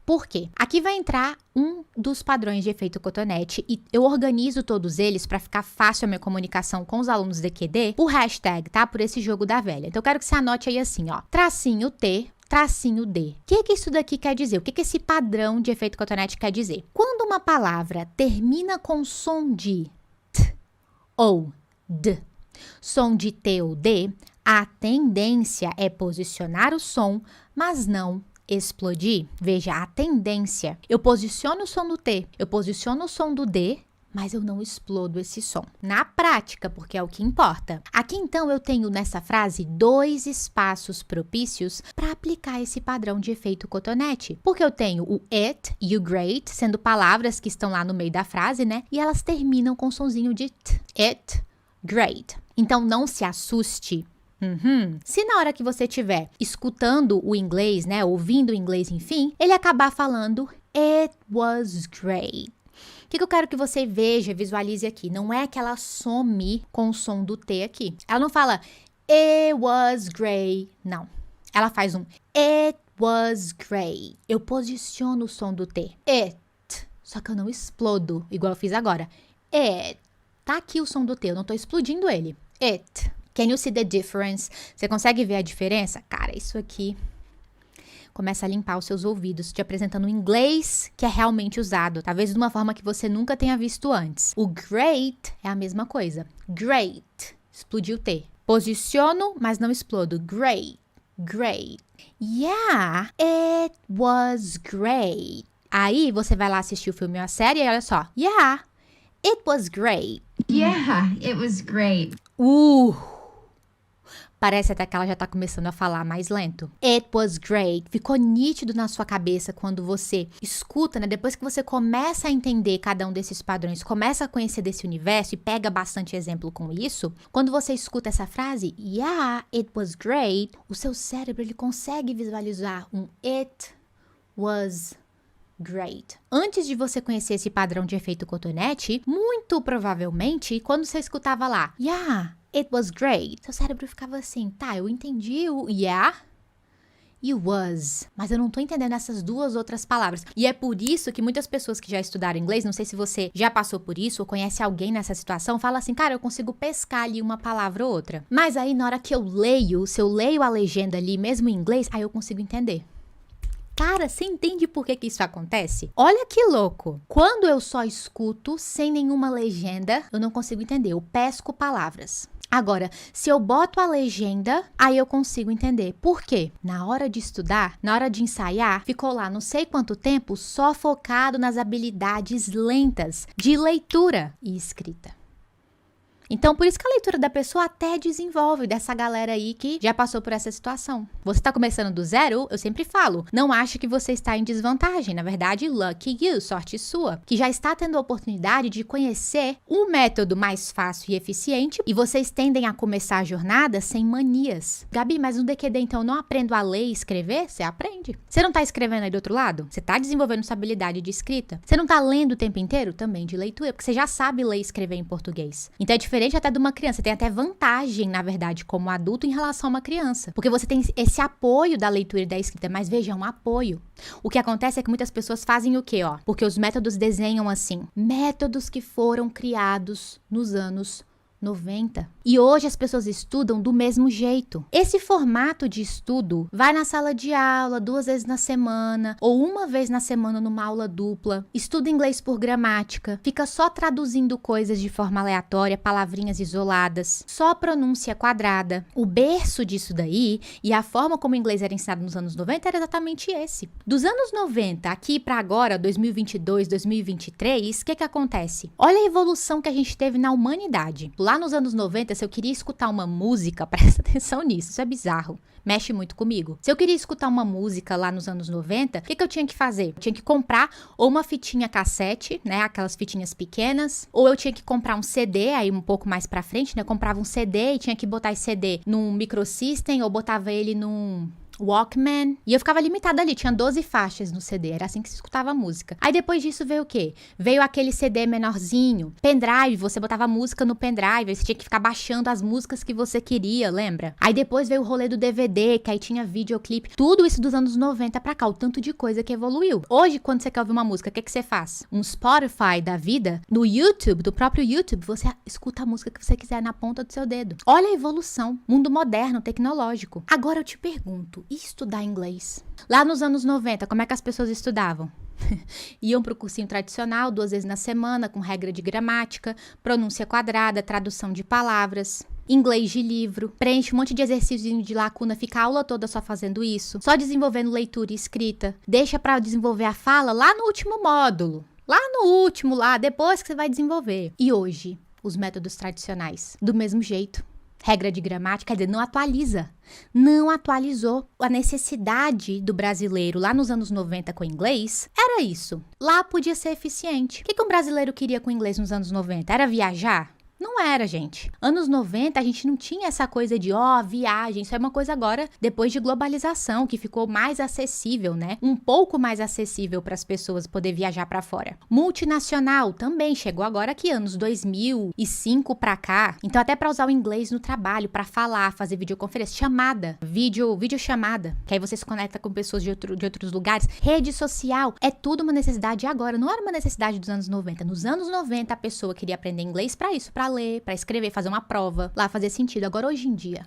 Por quê? Aqui vai entrar um dos padrões de efeito cotonete e eu organizo todos eles para ficar fácil a minha comunicação com os alunos de QD por hashtag, tá? Por esse jogo da velha. Então eu quero que você anote aí assim, ó, tracinho T, tracinho D. O que isso daqui quer dizer? O que esse padrão de efeito cotonete quer dizer? Quando uma palavra termina com som de T ou D, som de T ou D, a tendência é posicionar o som, mas não explodir. Veja, a tendência. Eu posiciono o som do T, eu posiciono o som do D, mas eu não explodo esse som. Na prática, porque é o que importa. Aqui então eu tenho nessa frase 2 espaços propícios para aplicar esse padrão de efeito cotonete. Porque eu tenho o it e o great, sendo palavras que estão lá no meio da frase, né? E elas terminam com o sonzinho de t. It, great. Então não se assuste. Se na hora que você estiver escutando o inglês, né, ouvindo o inglês, enfim, ele acabar falando it was great. O que eu quero que você veja, visualize aqui? Não é que ela some com o som do T aqui. Ela não fala it was great, não. Ela faz um it was great. Eu posiciono o som do T. It. Só que eu não explodo, igual eu fiz agora. It. Tá aqui o som do T, eu não tô explodindo ele. It. Can you see the difference? Você consegue ver a diferença? Cara, isso aqui começa a limpar os seus ouvidos, te apresentando o inglês que é realmente usado, talvez de uma forma que você nunca tenha visto antes. O great é a mesma coisa. Great. Explodiu o T. Posiciono, mas não explodo. Great. Great. Yeah, it was great. Aí você vai lá assistir o filme ou a série e olha só. Yeah, it was great. Yeah, it was great. Parece até que ela já tá começando a falar mais lento. It was great. Ficou nítido na sua cabeça quando você escuta, né? Depois que você começa a entender cada um desses padrões, começa a conhecer desse universo e pega bastante exemplo com isso. Quando você escuta essa frase, yeah, it was great, o seu cérebro, ele consegue visualizar um it was great. Antes de você conhecer esse padrão de efeito cotonete, muito provavelmente, quando você escutava lá, yeah, it was great, seu cérebro ficava assim, tá, eu entendi o yeah e o was, mas eu não tô entendendo essas 2 outras palavras. E é por isso que muitas pessoas que já estudaram inglês, não sei se você já passou por isso ou conhece alguém nessa situação, fala assim, cara, eu consigo pescar ali uma palavra ou outra. Mas aí na hora que eu leio, se eu leio a legenda ali, mesmo em inglês, aí eu consigo entender. Cara, você entende por que isso acontece? Olha que louco. Quando eu só escuto, sem nenhuma legenda, eu não consigo entender. Eu pesco palavras. Agora, se eu boto a legenda, aí eu consigo entender. Por quê? Na hora de estudar, na hora de ensaiar, ficou lá não sei quanto tempo só focado nas habilidades lentas de leitura e escrita. Então, por isso que a leitura da pessoa até desenvolve, dessa galera aí que já passou por essa situação. Você tá começando do zero, eu sempre falo, não ache que você está em desvantagem. Na verdade, lucky you, sorte sua, que já está tendo a oportunidade de conhecer um método mais fácil e eficiente e vocês tendem a começar a jornada sem manias. Gabi, mas no DQD, então, eu não aprendo a ler e escrever? Você aprende. Você não tá escrevendo aí do outro lado? Você tá desenvolvendo sua habilidade de escrita? Você não tá lendo o tempo inteiro? Também de leitura, porque você já sabe ler e escrever em português. Então, é diferente até de uma criança, tem até vantagem, na verdade, como adulto em relação a uma criança, porque você tem esse apoio da leitura e da escrita, mas veja, é um apoio. O que acontece é que muitas pessoas fazem o quê, ó? Porque os métodos desenham assim, métodos que foram criados nos anos 90. E hoje as pessoas estudam do mesmo jeito. Esse formato de estudo vai na sala de aula 2 vezes na semana ou 1 vez na semana numa aula dupla. Estuda inglês por gramática. Fica só traduzindo coisas de forma aleatória, palavrinhas isoladas. Só pronúncia quadrada. O berço disso daí e a forma como o inglês era ensinado nos anos 90 era exatamente esse. Dos anos 90 aqui para agora, 2022, 2023, o que acontece? Olha a evolução que a gente teve na humanidade. Lá nos anos 90, se eu queria escutar uma música, presta atenção nisso, isso é bizarro, mexe muito comigo. Se eu queria escutar uma música lá nos anos 90, o que eu tinha que fazer? Eu tinha que comprar ou uma fitinha cassete, né, aquelas fitinhas pequenas, ou eu tinha que comprar um CD, aí um pouco mais pra frente, né, eu comprava um CD e tinha que botar esse CD num microsystem ou botava ele num Walkman, e eu ficava limitada ali, tinha 12 faixas no CD, era assim que se escutava a música. Aí depois disso veio o quê? Veio aquele CD menorzinho, pendrive, você botava a música no pendrive, você tinha que ficar baixando as músicas que você queria, lembra? Aí depois veio o rolê do DVD, que aí tinha videoclipe, tudo isso dos anos 90 pra cá, o tanto de coisa que evoluiu. Hoje, quando você quer ouvir uma música, o que você faz? Um Spotify da vida, no YouTube, do próprio YouTube, você escuta a música que você quiser na ponta do seu dedo. Olha a evolução, mundo moderno, tecnológico. Agora eu te pergunto, e estudar inglês? Lá nos anos 90, como é que as pessoas estudavam? Iam pro cursinho tradicional 2 vezes na semana, com regra de gramática, pronúncia quadrada, tradução de palavras, inglês de livro, preenche um monte de exercício de lacuna, fica a aula toda só fazendo isso, só desenvolvendo leitura e escrita, deixa pra desenvolver a fala lá no último módulo. Lá no último, depois que você vai desenvolver. E hoje, os métodos tradicionais, do mesmo jeito. Regra de gramática, quer dizer, não atualiza. Não atualizou. A necessidade do brasileiro lá nos anos 90 com o inglês era isso. Lá podia ser eficiente. O que um brasileiro queria com o inglês nos anos 90? Era viajar? Não era, gente. Anos 90, a gente não tinha essa coisa de, viagem. Isso é uma coisa agora, depois de globalização, que ficou mais acessível, né? Um pouco mais acessível para as pessoas poder viajar para fora. Multinacional também chegou agora aqui, anos 2005 para cá. Então, até para usar o inglês no trabalho, para falar, fazer videoconferência, chamada, vídeo chamada, que aí você se conecta com pessoas de outros lugares. Rede social, é tudo uma necessidade agora. Não era uma necessidade dos anos 90. Nos anos 90, a pessoa queria aprender inglês para isso, para ler, para escrever, fazer uma prova, lá fazer sentido. Agora, hoje em dia,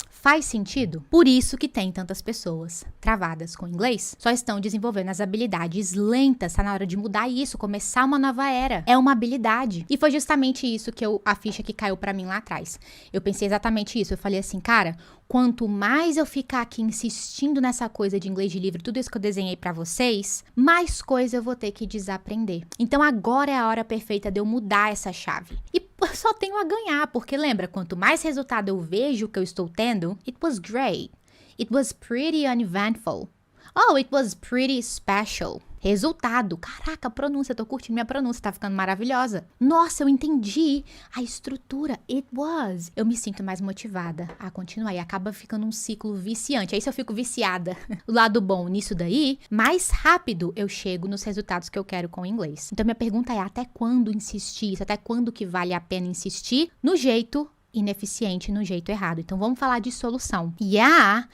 faz sentido? Por isso que tem tantas pessoas travadas com inglês, só estão desenvolvendo as habilidades lentas. Tá na hora de mudar isso, começar uma nova era. É uma habilidade. E foi justamente isso que a ficha que caiu pra mim lá atrás. Eu pensei exatamente isso. Eu falei assim, cara, quanto mais eu ficar aqui insistindo nessa coisa de inglês de livro, tudo isso que eu desenhei pra vocês, mais coisa eu vou ter que desaprender. Então agora é a hora perfeita de eu mudar essa chave. E só tenho a ganhar, porque lembra, quanto mais resultado eu vejo que eu estou tendo, it was great. It was pretty uneventful. Oh, it was pretty special. Resultado. Caraca, pronúncia, tô curtindo minha pronúncia, tá ficando maravilhosa. Nossa, eu entendi a estrutura. It was. Eu me sinto mais motivada a continuar e acaba ficando um ciclo viciante. Aí se eu fico viciada, o lado bom nisso daí, mais rápido eu chego nos resultados que eu quero com o inglês. Então minha pergunta é, até quando insistir? Até quando que vale a pena insistir no jeito ineficiente, no jeito errado? Então vamos falar de solução. Yeah,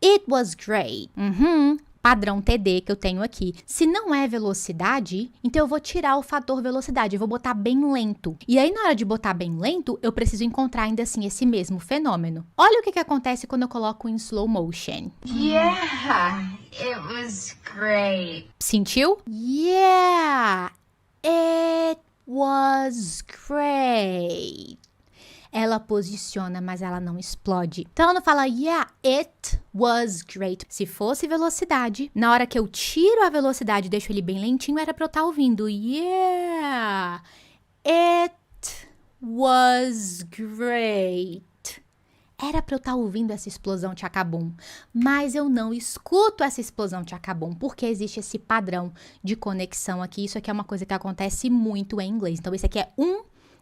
it was great. Padrão TD que eu tenho aqui. Se não é velocidade, então eu vou tirar o fator velocidade, eu vou botar bem lento. E aí, na hora de botar bem lento, eu preciso encontrar ainda assim esse mesmo fenômeno. Olha o que acontece quando eu coloco em slow motion. Yeah, it was great. Sentiu? Yeah, it was great. Ela posiciona, mas ela não explode. Então, ela não fala, yeah, it was great. Se fosse velocidade, na hora que eu tiro a velocidade e deixo ele bem lentinho, era pra eu estar ouvindo, yeah, it was great. Era pra eu estar ouvindo essa explosão tchacabum, mas eu não escuto essa explosão tchacabum, porque existe esse padrão de conexão aqui. Isso aqui é uma coisa que acontece muito em inglês. Então, esse aqui é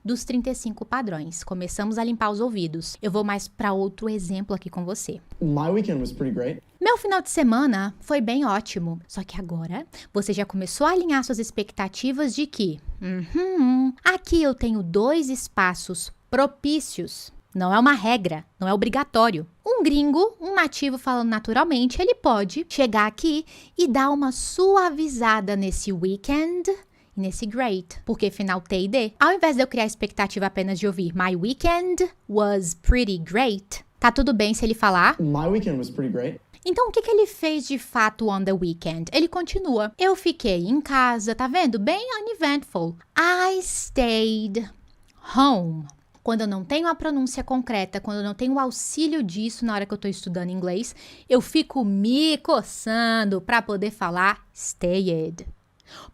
dos 35 padrões. Começamos a limpar os ouvidos. Eu vou mais para outro exemplo aqui com você. My weekend was pretty great. Meu final de semana foi bem ótimo. Só que agora você já começou a alinhar suas expectativas de que aqui eu tenho 2 espaços propícios. Não é uma regra, não é obrigatório. Um gringo, um nativo falando naturalmente, ele pode chegar aqui e dar uma suavizada nesse weekend e nesse great, porque final T e D. Ao invés de eu criar a expectativa apenas de ouvir My weekend was pretty great, tá tudo bem se ele falar My weekend was pretty great. Então, o que ele fez de fato on the weekend? Ele continua. Eu fiquei em casa, tá vendo? Bem uneventful. I stayed home. Quando eu não tenho a pronúncia concreta, quando eu não tenho o auxílio disso na hora que eu tô estudando inglês, eu fico me coçando pra poder falar stayed.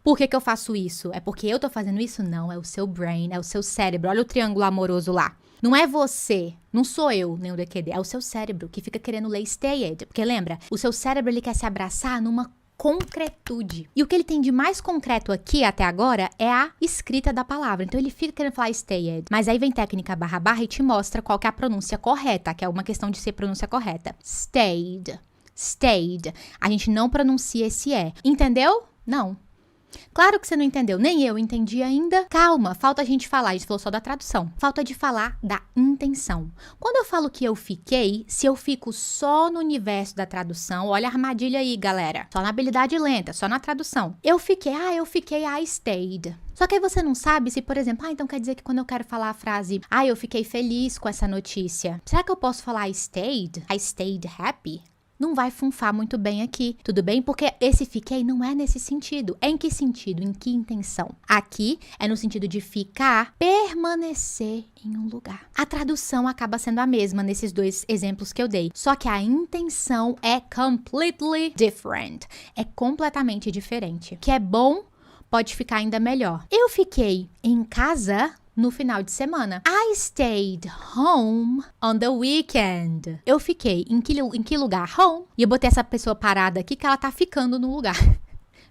Por que eu faço isso? É porque eu tô fazendo isso? Não, é o seu brain, é o seu cérebro. Olha o triângulo amoroso lá. Não é você, não sou eu, nem o DQD, é o seu cérebro que fica querendo ler stayed. Porque lembra, o seu cérebro ele quer se abraçar numa concretude. E o que ele tem de mais concreto aqui até agora é a escrita da palavra. Então ele fica querendo falar stayed. Mas aí vem técnica // e te mostra qual que é a pronúncia correta, que é uma questão de ser pronúncia correta. Stayed. Stayed. A gente não pronuncia esse E. Entendeu? Não. Claro que você não entendeu, nem eu entendi ainda. Calma, falta a gente falar, a gente falou só da tradução. Falta de falar da intenção. Quando eu falo que eu fiquei, se eu fico só no universo da tradução, olha a armadilha aí, galera. Só na habilidade lenta, só na tradução. Eu fiquei, I stayed. Só que aí você não sabe se, por exemplo, então quer dizer que quando eu quero falar a frase, eu fiquei feliz com essa notícia. Será que eu posso falar I stayed happy? Não vai funfar muito bem aqui, tudo bem? Porque esse fiquei não é nesse sentido. É em que sentido? Em que intenção? Aqui é no sentido de ficar, permanecer em um lugar. A tradução acaba sendo a mesma nesses 2 exemplos que eu dei. Só que a intenção é completely different. É completamente diferente. Que é bom pode ficar ainda melhor. Eu fiquei em casa no final de semana. I stayed home on the weekend. Eu fiquei em que lugar? Home. E eu botei essa pessoa parada aqui que ela tá ficando no lugar.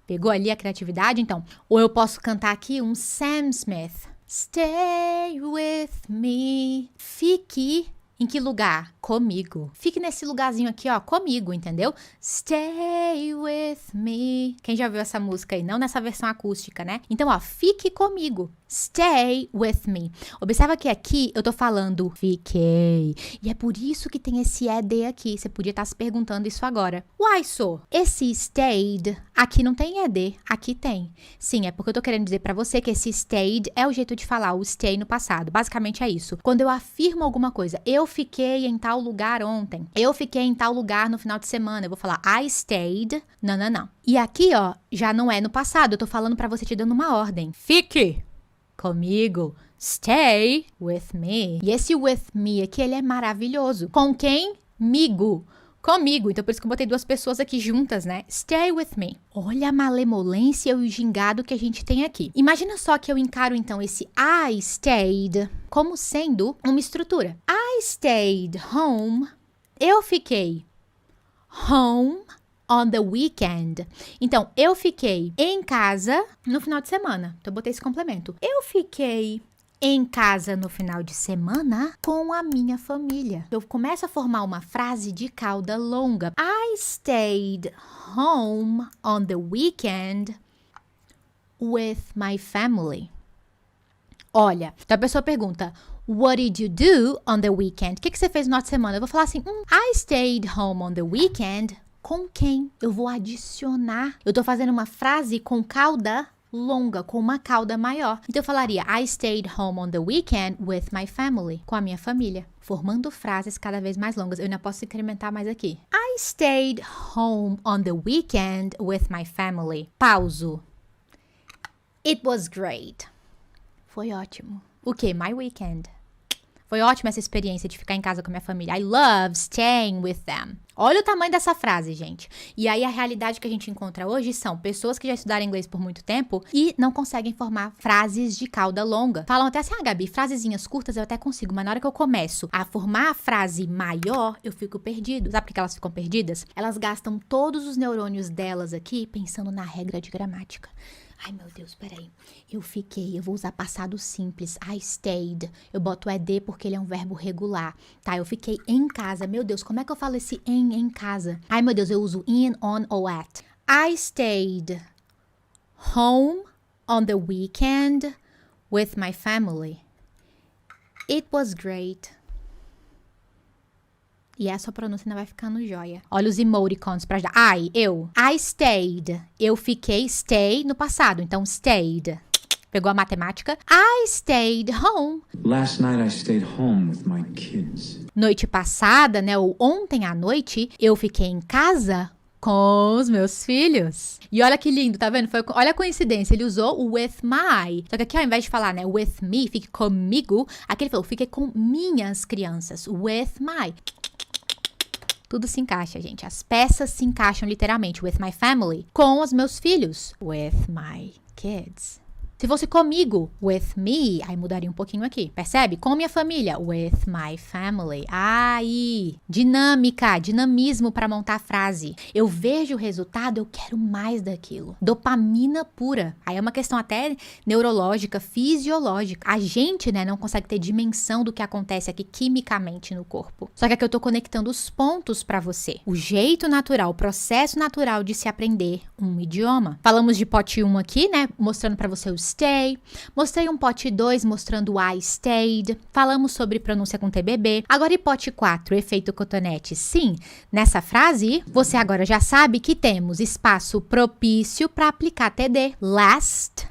Pegou ali a criatividade? Então, ou eu posso cantar aqui um Sam Smith. Stay with me. Fique em que lugar? Comigo. Fique nesse lugarzinho aqui, ó, comigo, entendeu? Stay with me. Quem já viu essa música aí? Não nessa versão acústica, né? Então, ó, fique comigo. Stay with me. Observa que aqui eu tô falando fiquei. E é por isso que tem esse ED aqui. Você podia estar se perguntando isso agora. Why so? Esse stayed, aqui não tem ED, aqui tem. Sim, é porque eu tô querendo dizer pra você que esse stayed é o jeito de falar o stay no passado. Basicamente é isso. Quando eu afirmo alguma coisa, eu fiquei em tal lugar ontem. Eu fiquei em tal lugar no final de semana. Eu vou falar I stayed. Não. E aqui, ó, já não é no passado. Eu tô falando pra você te dando uma ordem. Fique comigo. Stay with me. E esse with me aqui, ele é maravilhoso. Com quem? Migo. Comigo. Então, por isso que eu botei duas pessoas aqui juntas, né? Stay with me. Olha a malemolência e o gingado que a gente tem aqui. Imagina só que eu encaro, então, esse I stayed como sendo uma estrutura. I stayed home. Eu fiquei home on the weekend. Então, eu fiquei em casa no final de semana. Então, eu botei esse complemento. Eu fiquei em casa no final de semana com a minha família. Eu começo a formar uma frase de cauda longa. I stayed home on the weekend with my family. Olha, então a pessoa pergunta, what did you do on the weekend? O que você fez no final de semana? Eu vou falar assim, I stayed home on the weekend. Com quem? Eu vou adicionar. Eu tô fazendo uma frase com cauda longa, com uma cauda maior. Então eu falaria, I stayed home on the weekend with my family. Com a minha família. Formando frases cada vez mais longas. Eu ainda posso incrementar mais aqui. I stayed home on the weekend with my family. Pauso. It was great. Foi ótimo. O quê? My weekend. Foi ótima essa experiência de ficar em casa com a minha família. I love staying with them. Olha o tamanho dessa frase, gente. E aí a realidade que a gente encontra hoje são pessoas que já estudaram inglês por muito tempo e não conseguem formar frases de cauda longa. Falam até assim, Gabi, frasezinhas curtas eu até consigo, mas na hora que eu começo a formar a frase maior, eu fico perdido. Sabe por que elas ficam perdidas? Elas gastam todos os neurônios delas aqui pensando na regra de gramática. Ai, meu Deus, peraí. Eu vou usar passado simples. I stayed. Eu boto ED porque ele é um verbo regular. Tá, eu fiquei em casa. Meu Deus, como é que eu falo esse em casa? Ai, meu Deus, eu uso in, on ou at. I stayed home on the weekend with my family. It was great. E essa pronúncia ainda vai ficando joia. Olha os emoticons pra ajudar. I stayed. Eu fiquei, stay no passado. Então, stayed. Pegou a matemática. I stayed home. Last night I stayed home with my kids. Noite passada, né? Ou ontem à noite, eu fiquei em casa com os meus filhos. E olha que lindo, tá vendo? Olha a coincidência, ele usou o with my. Só que aqui ao invés de falar, né, with me, fique comigo, aqui ele falou, fiquei com minhas crianças. With my. Tudo se encaixa, gente. As peças se encaixam literalmente. With my family. Com os meus filhos. With my kids. Se fosse comigo, with me, aí mudaria um pouquinho aqui. Percebe? Com minha família, with my family. Aí, dinâmica, dinamismo para montar a frase. Eu vejo o resultado, eu quero mais daquilo. Dopamina pura. Aí é uma questão até neurológica, fisiológica. A gente, né, não consegue ter dimensão do que acontece aqui quimicamente no corpo. Só que aqui eu tô conectando os pontos para você. O jeito natural, o processo natural de se aprender um idioma. Falamos de pote 1 aqui, né, mostrando para você o stay. Mostrei um pote 2 mostrando I stayed. Falamos sobre pronúncia com TBB. Agora e pote 4, efeito cotonete. Sim, nessa frase, você agora já sabe que temos espaço propício para aplicar TD. Last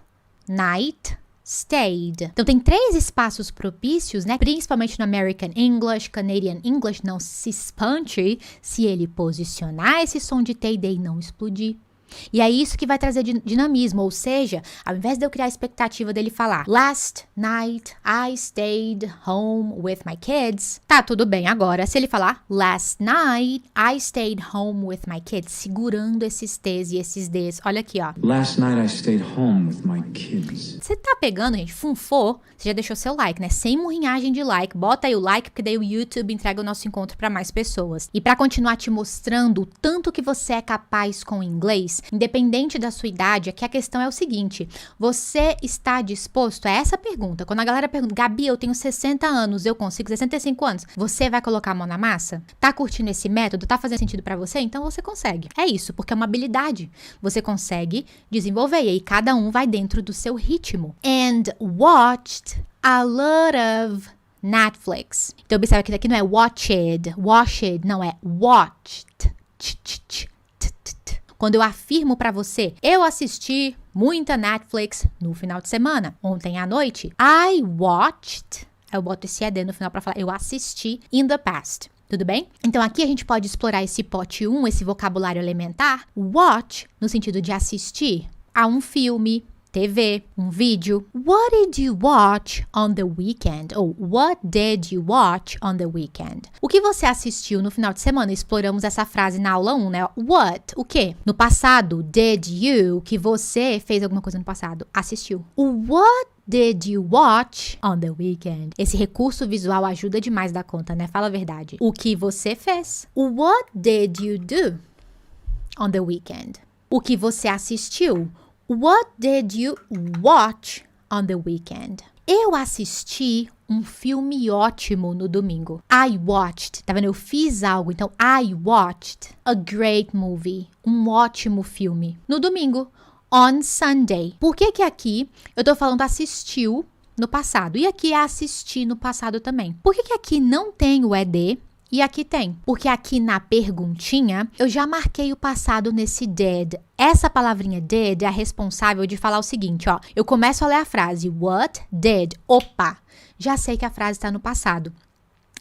night stayed. Então tem 3 espaços propícios, né? Principalmente no American English, Canadian English. Não se espante se ele posicionar esse som de T e D e não explodir. E é isso que vai trazer dinamismo, ou seja, ao invés de eu criar a expectativa dele falar Last night I stayed home with my kids, tá tudo bem. Agora, se ele falar Last night I stayed home with my kids, segurando esses T's e esses D's, olha aqui, ó. Last night I stayed home with my kids. Você tá pegando, gente, funfou, você já deixou seu like, né? Sem murrinhagem de like, bota aí o like, porque daí o YouTube entrega o nosso encontro pra mais pessoas. E pra continuar te mostrando o tanto que você é capaz com o inglês, independente da sua idade, aqui a questão é o seguinte: você está disposto a essa pergunta? Quando a galera pergunta, Gabi, eu tenho 60 anos, eu consigo 65 anos, você vai colocar a mão na massa? Tá curtindo esse método? Tá fazendo sentido pra você? Então você consegue. É isso, porque é uma habilidade. Você consegue desenvolver e aí cada um vai dentro do seu ritmo. And watched a lot of Netflix. Então observa que daqui não é watched, não é watched. Quando eu afirmo pra você, eu assisti muita Netflix no final de semana. Ontem à noite, I watched, eu boto esse ED no final pra falar, eu assisti in the past. Tudo bem? Então aqui a gente pode explorar esse pote 1, esse vocabulário elementar. Watch, no sentido de assistir a um filme, TV, um vídeo. What did you watch on the weekend? Ou what did you watch on the weekend? O que você assistiu no final de semana? Exploramos essa frase na aula 1, né? What? O quê? No passado, did you, que você fez alguma coisa no passado, assistiu. What did you watch on the weekend? Esse recurso visual ajuda demais da conta, né? Fala a verdade. O que você fez? What did you do on the weekend? O que você assistiu? What did you watch on the weekend? Eu assisti um filme ótimo no domingo. I watched, tá vendo? Eu fiz algo, então I watched a great movie, um ótimo filme no domingo, on Sunday. Por que que aqui eu tô falando assistiu no passado e aqui é assistir no passado também? Por que que aqui não tem o ED? E aqui tem, porque aqui na perguntinha eu já marquei o passado nesse did. Essa palavrinha did é a responsável de falar o seguinte, ó. Eu começo a ler a frase, what did? Opa, já sei que a frase está no passado.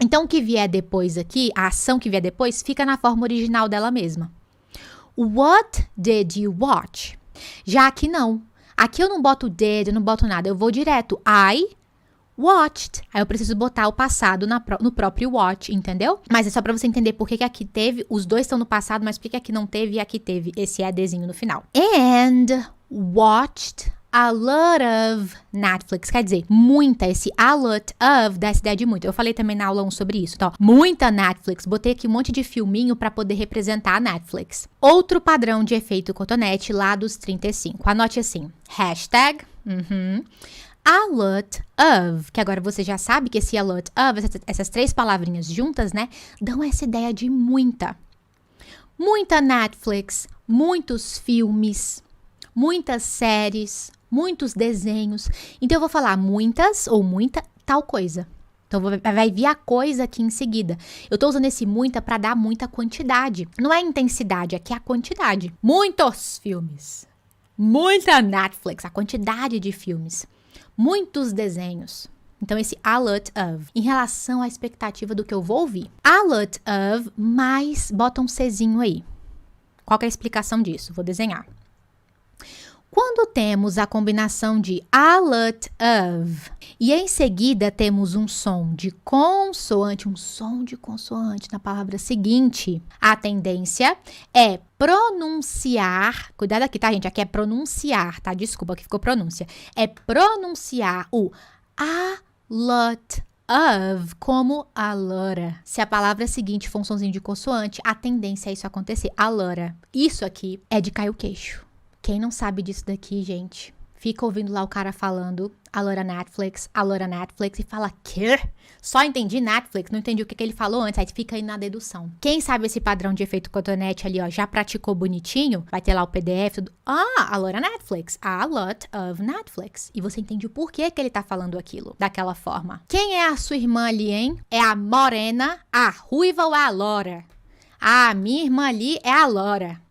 Então o que vier depois aqui, a ação que vier depois, fica na forma original dela mesma. What did you watch? Já aqui não. Aqui eu não boto did, eu não boto nada, eu vou direto. I watched. Aí eu preciso botar o passado no próprio watch, entendeu? Mas é só pra você entender por que aqui teve, os dois estão no passado, mas por que aqui não teve e aqui teve esse EDzinho no final. And watched a lot of Netflix. Quer dizer, muita, esse a lot of dá essa ideia de muito. Eu falei também na aula 1 sobre isso, tá? Muita Netflix. Botei aqui um monte de filminho pra poder representar a Netflix. Outro padrão de efeito cotonete lá dos 35. Anote assim, hashtag, a lot of, que agora você já sabe que esse a lot of, essas três palavrinhas juntas, né, dão essa ideia de muita. Muita Netflix, muitos filmes, muitas séries, muitos desenhos. Então eu vou falar muitas ou muita tal coisa. Então vai vir a coisa aqui em seguida. Eu tô usando esse muita para dar muita quantidade. Não é intensidade, aqui é a quantidade. Muitos filmes. Muita Netflix, a quantidade de filmes. Muitos desenhos. Então, esse a lot of, em relação à expectativa do que eu vou ouvir. A lot of, mais, bota um Czinho aí. Qual que é a explicação disso? Vou desenhar. Quando temos a combinação de a lot of, e em seguida temos um som de consoante, na palavra seguinte, a tendência é pronunciar, cuidado aqui, tá, gente? Aqui é pronunciar, tá? Desculpa, aqui ficou pronúncia. É pronunciar o a lot of como a lora. Se a palavra seguinte for um sonzinho de consoante, a tendência é isso acontecer. A lora. Isso aqui é de cair o queixo. Quem não sabe disso daqui, gente, fica ouvindo lá o cara falando a lora Netflix, e fala, quê? Só entendi Netflix, não entendi o que ele falou antes, aí fica aí na dedução. Quem sabe esse padrão de efeito cotonete ali, ó, já praticou bonitinho, vai ter lá o PDF, tudo. Ah, a lora Netflix, a lot of Netflix. E você entende o porquê que ele tá falando aquilo, daquela forma. Quem é a sua irmã ali, hein? É a morena, a ruiva ou a lora? Ah, minha irmã ali é a lora.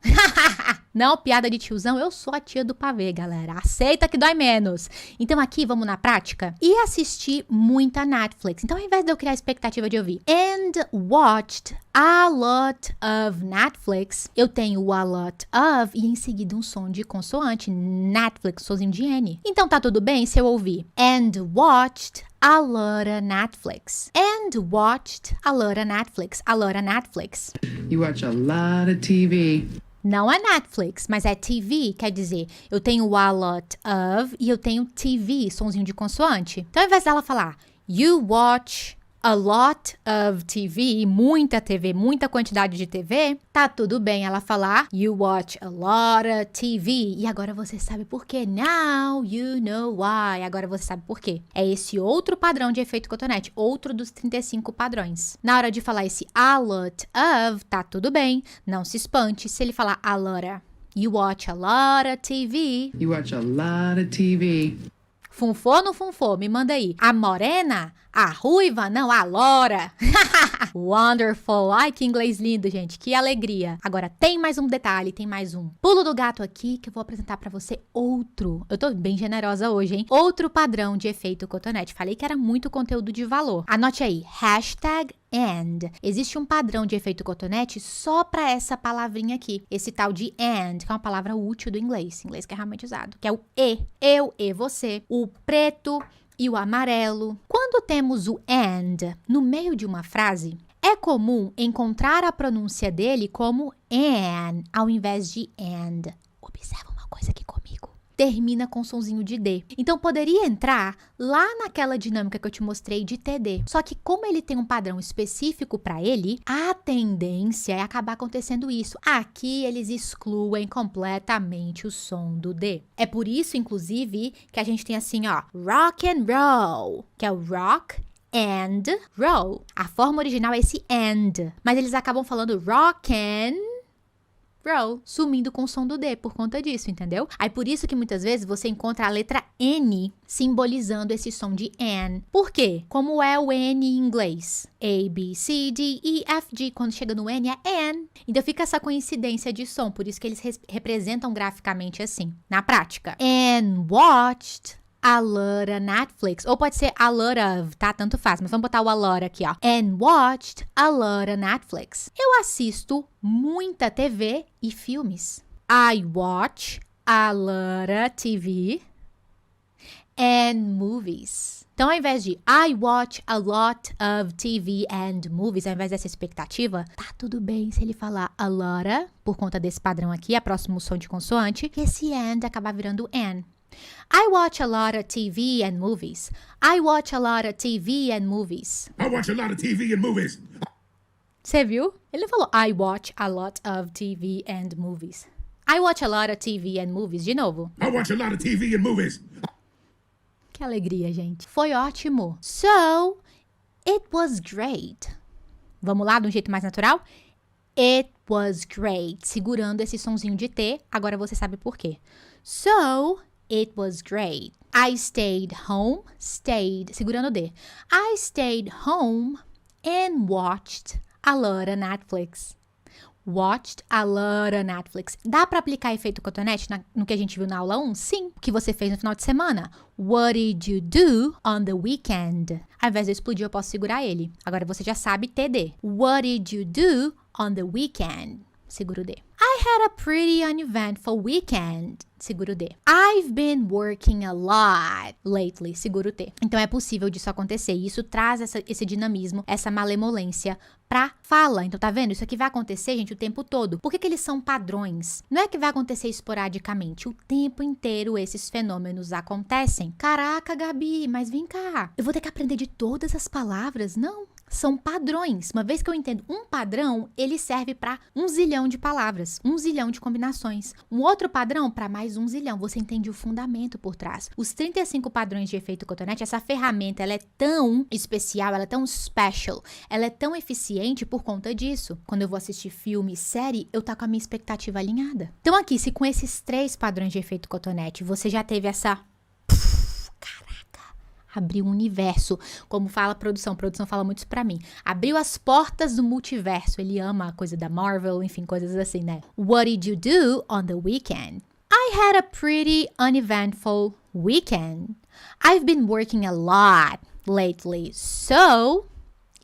Não, piada de tiozão, eu sou a tia do pavê, galera. Aceita que dói menos. Então aqui, vamos na prática? E assistir muita Netflix. Então ao invés de eu criar a expectativa de ouvir and watched a lot of Netflix, eu tenho o a lot of e em seguida um som de consoante, Netflix, sozinho de N. Então tá tudo bem se eu ouvir and watched a lot of Netflix. And watched a lot of Netflix. A lot of Netflix. You watch a lot of TV. Não é Netflix, mas é TV, quer dizer, eu tenho a lot of e eu tenho TV, sonzinho de consoante. Então, ao invés dela falar, you watch a lot of TV, muita TV, muita quantidade de TV, tá tudo bem ela falar, you watch a lot of TV. E agora você sabe por quê. Now you know why. Agora você sabe por quê. É esse outro padrão de efeito cotonete, outro dos 35 padrões. Na hora de falar esse a lot of, tá tudo bem, não se espante se ele falar a lot of. You watch a lot of TV. You watch a lot of TV. Funfou ou não funfou? Me manda aí. A morena? A ruiva? Não, a loura. Wonderful. Ai, que inglês lindo, gente. Que alegria. Agora, tem mais um detalhe, tem mais um pulo do gato aqui que eu vou apresentar pra você outro. Eu tô bem generosa hoje, hein? Outro padrão de efeito cotonete. Falei que era muito conteúdo de valor. Anote aí. Hashtag and. Existe um padrão de efeito cotonete só pra essa palavrinha aqui. Esse tal de and, que é uma palavra útil do inglês. Inglês que é realmente usado. Que é o e. Eu e você. O preto e o amarelo. Quando temos o and no meio de uma frase, é comum encontrar a pronúncia dele como an, ao invés de and. Observa uma coisa aqui comigo. Termina com sonzinho de D. Então, poderia entrar lá naquela dinâmica que eu te mostrei de TD. Só que como ele tem um padrão específico para ele, a tendência é acabar acontecendo isso. Aqui, eles excluem completamente o som do D. É por isso, inclusive, que a gente tem assim, ó, rock and roll, que é o rock and roll. A forma original é esse and, mas eles acabam falando rock and roll, sumindo com o som do D por conta disso, entendeu? Aí por isso que muitas vezes você encontra a letra N simbolizando esse som de N. Por quê? Como é o N em inglês? A, B, C, D, E, F, G. Quando chega no N é N. Então fica essa coincidência de som, por isso que eles representam graficamente assim, na prática. And watched a lot of Netflix. Ou pode ser a lot of, tá? Tanto faz, mas vamos botar o a lot aqui, ó. And watched a lot of Netflix. Eu assisto muita TV e filmes. I watch a lot of TV and movies. Então, ao invés de I watch a lot of TV and movies, ao invés dessa expectativa, tá tudo bem se ele falar a lot of, por conta desse padrão aqui, a próximo som de consoante, e esse and acabar virando an. I watch a lot of TV and movies. I watch a lot of TV and movies. I watch a lot of TV and movies. Você viu? Ele falou I watch a lot of TV and movies. I watch a lot of TV and movies. De novo. I watch a lot of TV and movies. Que alegria, gente. Foi ótimo. So, it was great. Vamos lá, de um jeito mais natural? It was great. Segurando esse sonzinho de T. Agora você sabe por quê. So, it was great. I stayed home. Stayed. Segurando o D. I stayed home and watched a lot of Netflix. Watched a lot of Netflix. Dá pra aplicar efeito cotonete no que a gente viu na aula 1? Sim. O que você fez no final de semana? What did you do on the weekend? Ao invés de eu explodir, eu posso segurar ele. Agora você já sabe TD. What did you do on the weekend? Segura o D. I had a pretty uneventful weekend. Segura o D. I've been working a lot lately. Segura o T. Então é possível disso acontecer. E isso traz esse dinamismo, essa malemolência pra fala. Então tá vendo? Isso aqui vai acontecer, gente, o tempo todo. Por que eles são padrões? Não é que vai acontecer esporadicamente. O tempo inteiro esses fenômenos acontecem. Caraca, Gabi, mas vem cá. Eu vou ter que aprender de todas as palavras? Não. São padrões. Uma vez que eu entendo um padrão, ele serve para 1 zilhão de palavras, 1 zilhão de combinações. Um outro padrão para mais 1 zilhão. Você entende o fundamento por trás. Os 35 padrões de efeito cotonete, essa ferramenta, ela é tão especial, ela é tão special, ela é tão eficiente por conta disso. Quando eu vou assistir filme e série, eu tá com a minha expectativa alinhada. Então aqui, se com esses 3 padrões de efeito cotonete, você já teve essa... Caraca, Abriu um universo, como fala a produção fala muito isso pra mim. Abriu as portas do multiverso. Ele ama a coisa da Marvel, enfim, coisas assim, né? What did you do on the weekend? I had a pretty uneventful weekend. I've been working a lot lately, so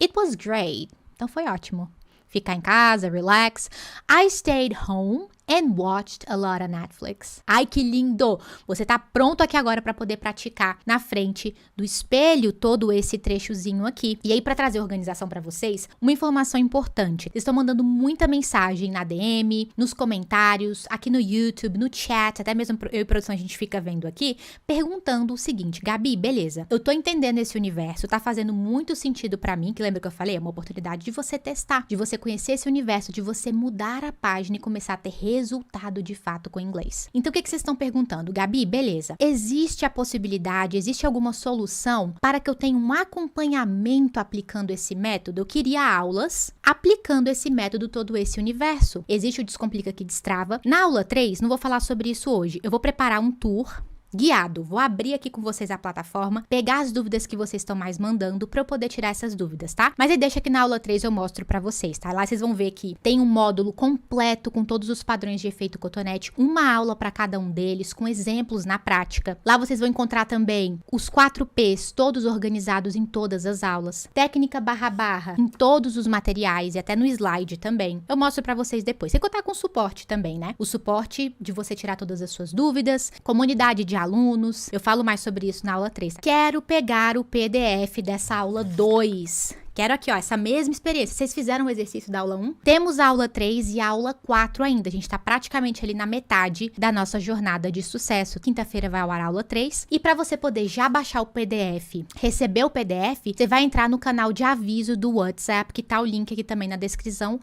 it was great. Então foi ótimo. Ficar em casa, relax. I stayed home and watched a lot of Netflix. Ai, que lindo! Você tá pronto aqui agora para poder praticar na frente do espelho todo esse trechozinho aqui. E aí, para trazer organização para vocês, uma informação importante. Vocês estão mandando muita mensagem na DM, nos comentários, aqui no YouTube, no chat, até mesmo eu e produção a gente fica vendo aqui, perguntando o seguinte: Gabi, beleza, eu tô entendendo esse universo, tá fazendo muito sentido para mim, que lembra que eu falei, é uma oportunidade de você testar, de você conhecer esse universo, de você mudar a página e começar a ter resultado de fato com o inglês. Então o que vocês estão perguntando? Gabi, beleza, existe a possibilidade, existe alguma solução para que eu tenha um acompanhamento aplicando esse método? Eu queria aulas aplicando esse método todo esse universo. Existe o Descomplica que Destrava. Na aula 3, não vou falar sobre isso hoje, eu vou preparar um tour guiado. Vou abrir aqui com vocês a plataforma, pegar as dúvidas que vocês estão mais mandando pra eu poder tirar essas dúvidas, tá? Mas aí deixa que na aula 3 eu mostro pra vocês, tá? Lá vocês vão ver que tem um módulo completo com todos os padrões de efeito cotonete, uma aula pra cada um deles, com exemplos na prática. Lá vocês vão encontrar também os 4 P's, todos organizados em todas as aulas. Técnica // em todos os materiais e até no slide também. Eu mostro pra vocês depois. Sem contar com o suporte também, né? O suporte de você tirar todas as suas dúvidas, comunidade de alunos, eu falo mais sobre isso na aula 3. Quero pegar o PDF dessa aula 2. Quero aqui, ó, essa mesma experiência. Vocês fizeram o exercício da aula 1? Temos a aula 3 e a aula 4 ainda. A gente tá praticamente ali na metade da nossa jornada de sucesso. Quinta-feira vai ao ar a aula 3. E para você poder já baixar o PDF, receber o PDF, você vai entrar no canal de aviso do WhatsApp, que tá o link aqui também na descrição,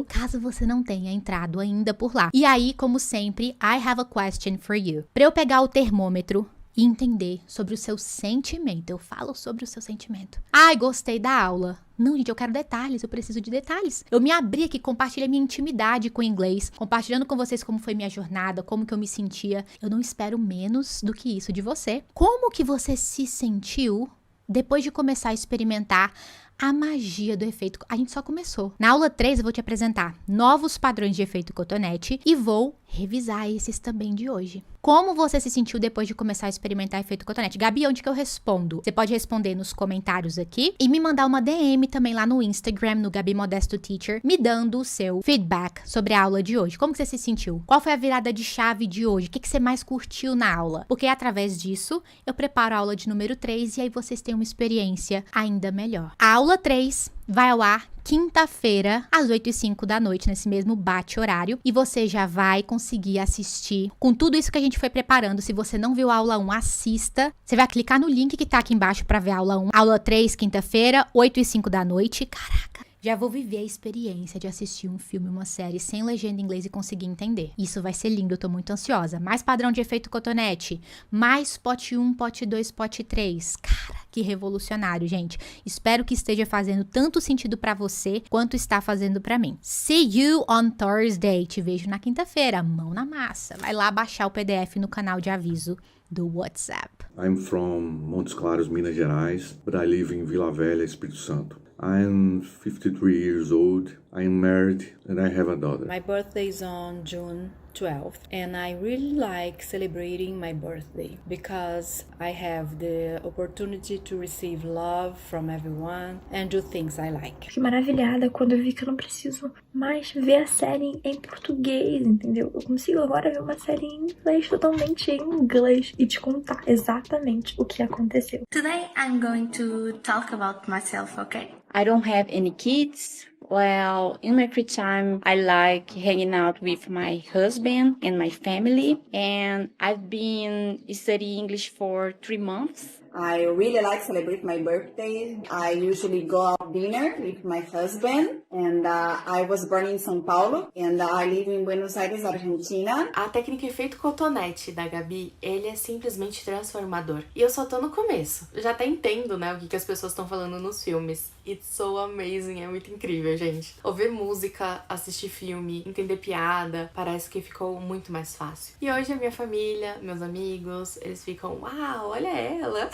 caso você não tenha entrado ainda por lá. E aí, como sempre, I have a question for you. Para eu pegar o termômetro e entender sobre o seu sentimento. Eu falo sobre o seu sentimento. Ai, gostei da aula. Não, gente, eu quero detalhes, eu preciso de detalhes. Eu me abri aqui, compartilhei minha intimidade com o inglês, compartilhando com vocês como foi minha jornada, como que eu me sentia. Eu não espero menos do que isso de você. Como que você se sentiu depois de começar a experimentar a magia do efeito? A gente só começou. Na aula 3 eu vou te apresentar novos padrões de efeito cotonete e vou revisar esses também de hoje. Como você se sentiu depois de começar a experimentar efeito cotonete? Gabi, onde que eu respondo? Você pode responder nos comentários aqui e me mandar uma DM também lá no Instagram, no Gabi Modesto Teacher, me dando o seu feedback sobre a aula de hoje. Como que você se sentiu? Qual foi a virada de chave de hoje? O que você mais curtiu na aula? Porque através disso eu preparo a aula de número 3 e aí vocês têm uma experiência ainda melhor. A aula 3 vai ao ar quinta-feira, às 8h05 da noite, nesse mesmo bate-horário. E você já vai conseguir assistir com tudo isso que a gente foi preparando. Se você não viu a aula 1, assista. Você vai clicar no link que tá aqui embaixo pra ver a aula 1. Aula 3, quinta-feira, 8h05 da noite. Caraca! Já vou viver a experiência de assistir um filme, uma série sem legenda em inglês e conseguir entender. Isso vai ser lindo, eu tô muito ansiosa. Mais padrão de efeito cotonete, mais pote 1, pote 2, pote 3. Cara, que revolucionário, gente. Espero que esteja fazendo tanto sentido pra você quanto está fazendo pra mim. See you on Thursday. Te vejo na quinta-feira. Mão na massa. Vai lá baixar o PDF no canal de aviso do WhatsApp. I'm from Montes Claros, Minas Gerais, but I live in Vila Velha, Espírito Santo. I'm 53 years old, I'm married, and I have a daughter. My birthday is on June 12th, and I really like celebrating my birthday because I have the opportunity to receive love from everyone and do things I like. Fiquei maravilhada quando eu vi que eu não preciso mais ver a série em português, entendeu? Eu consigo agora ver uma série em inglês, totalmente em inglês, e te contar exatamente o que aconteceu. Today I'm going to talk about myself, okay? I don't have any kids. Well, in my free time, I like hanging out with my husband and my family. And I've been studying English for 3 months. I really like celebrate my birthday. I usually go out dinner with my husband, and I was born in São Paulo, and I live in Buenos Aires, Argentina. A técnica efeito cotonete da Gabi, ele é simplesmente transformador. E eu só tô no começo. Já até entendo, né, o que as pessoas estão falando nos filmes. It's so amazing, é muito incrível, gente. Ouvir música, assistir filme, entender piada, parece que ficou muito mais fácil. E hoje a minha família, meus amigos, eles ficam, uau, olha ela.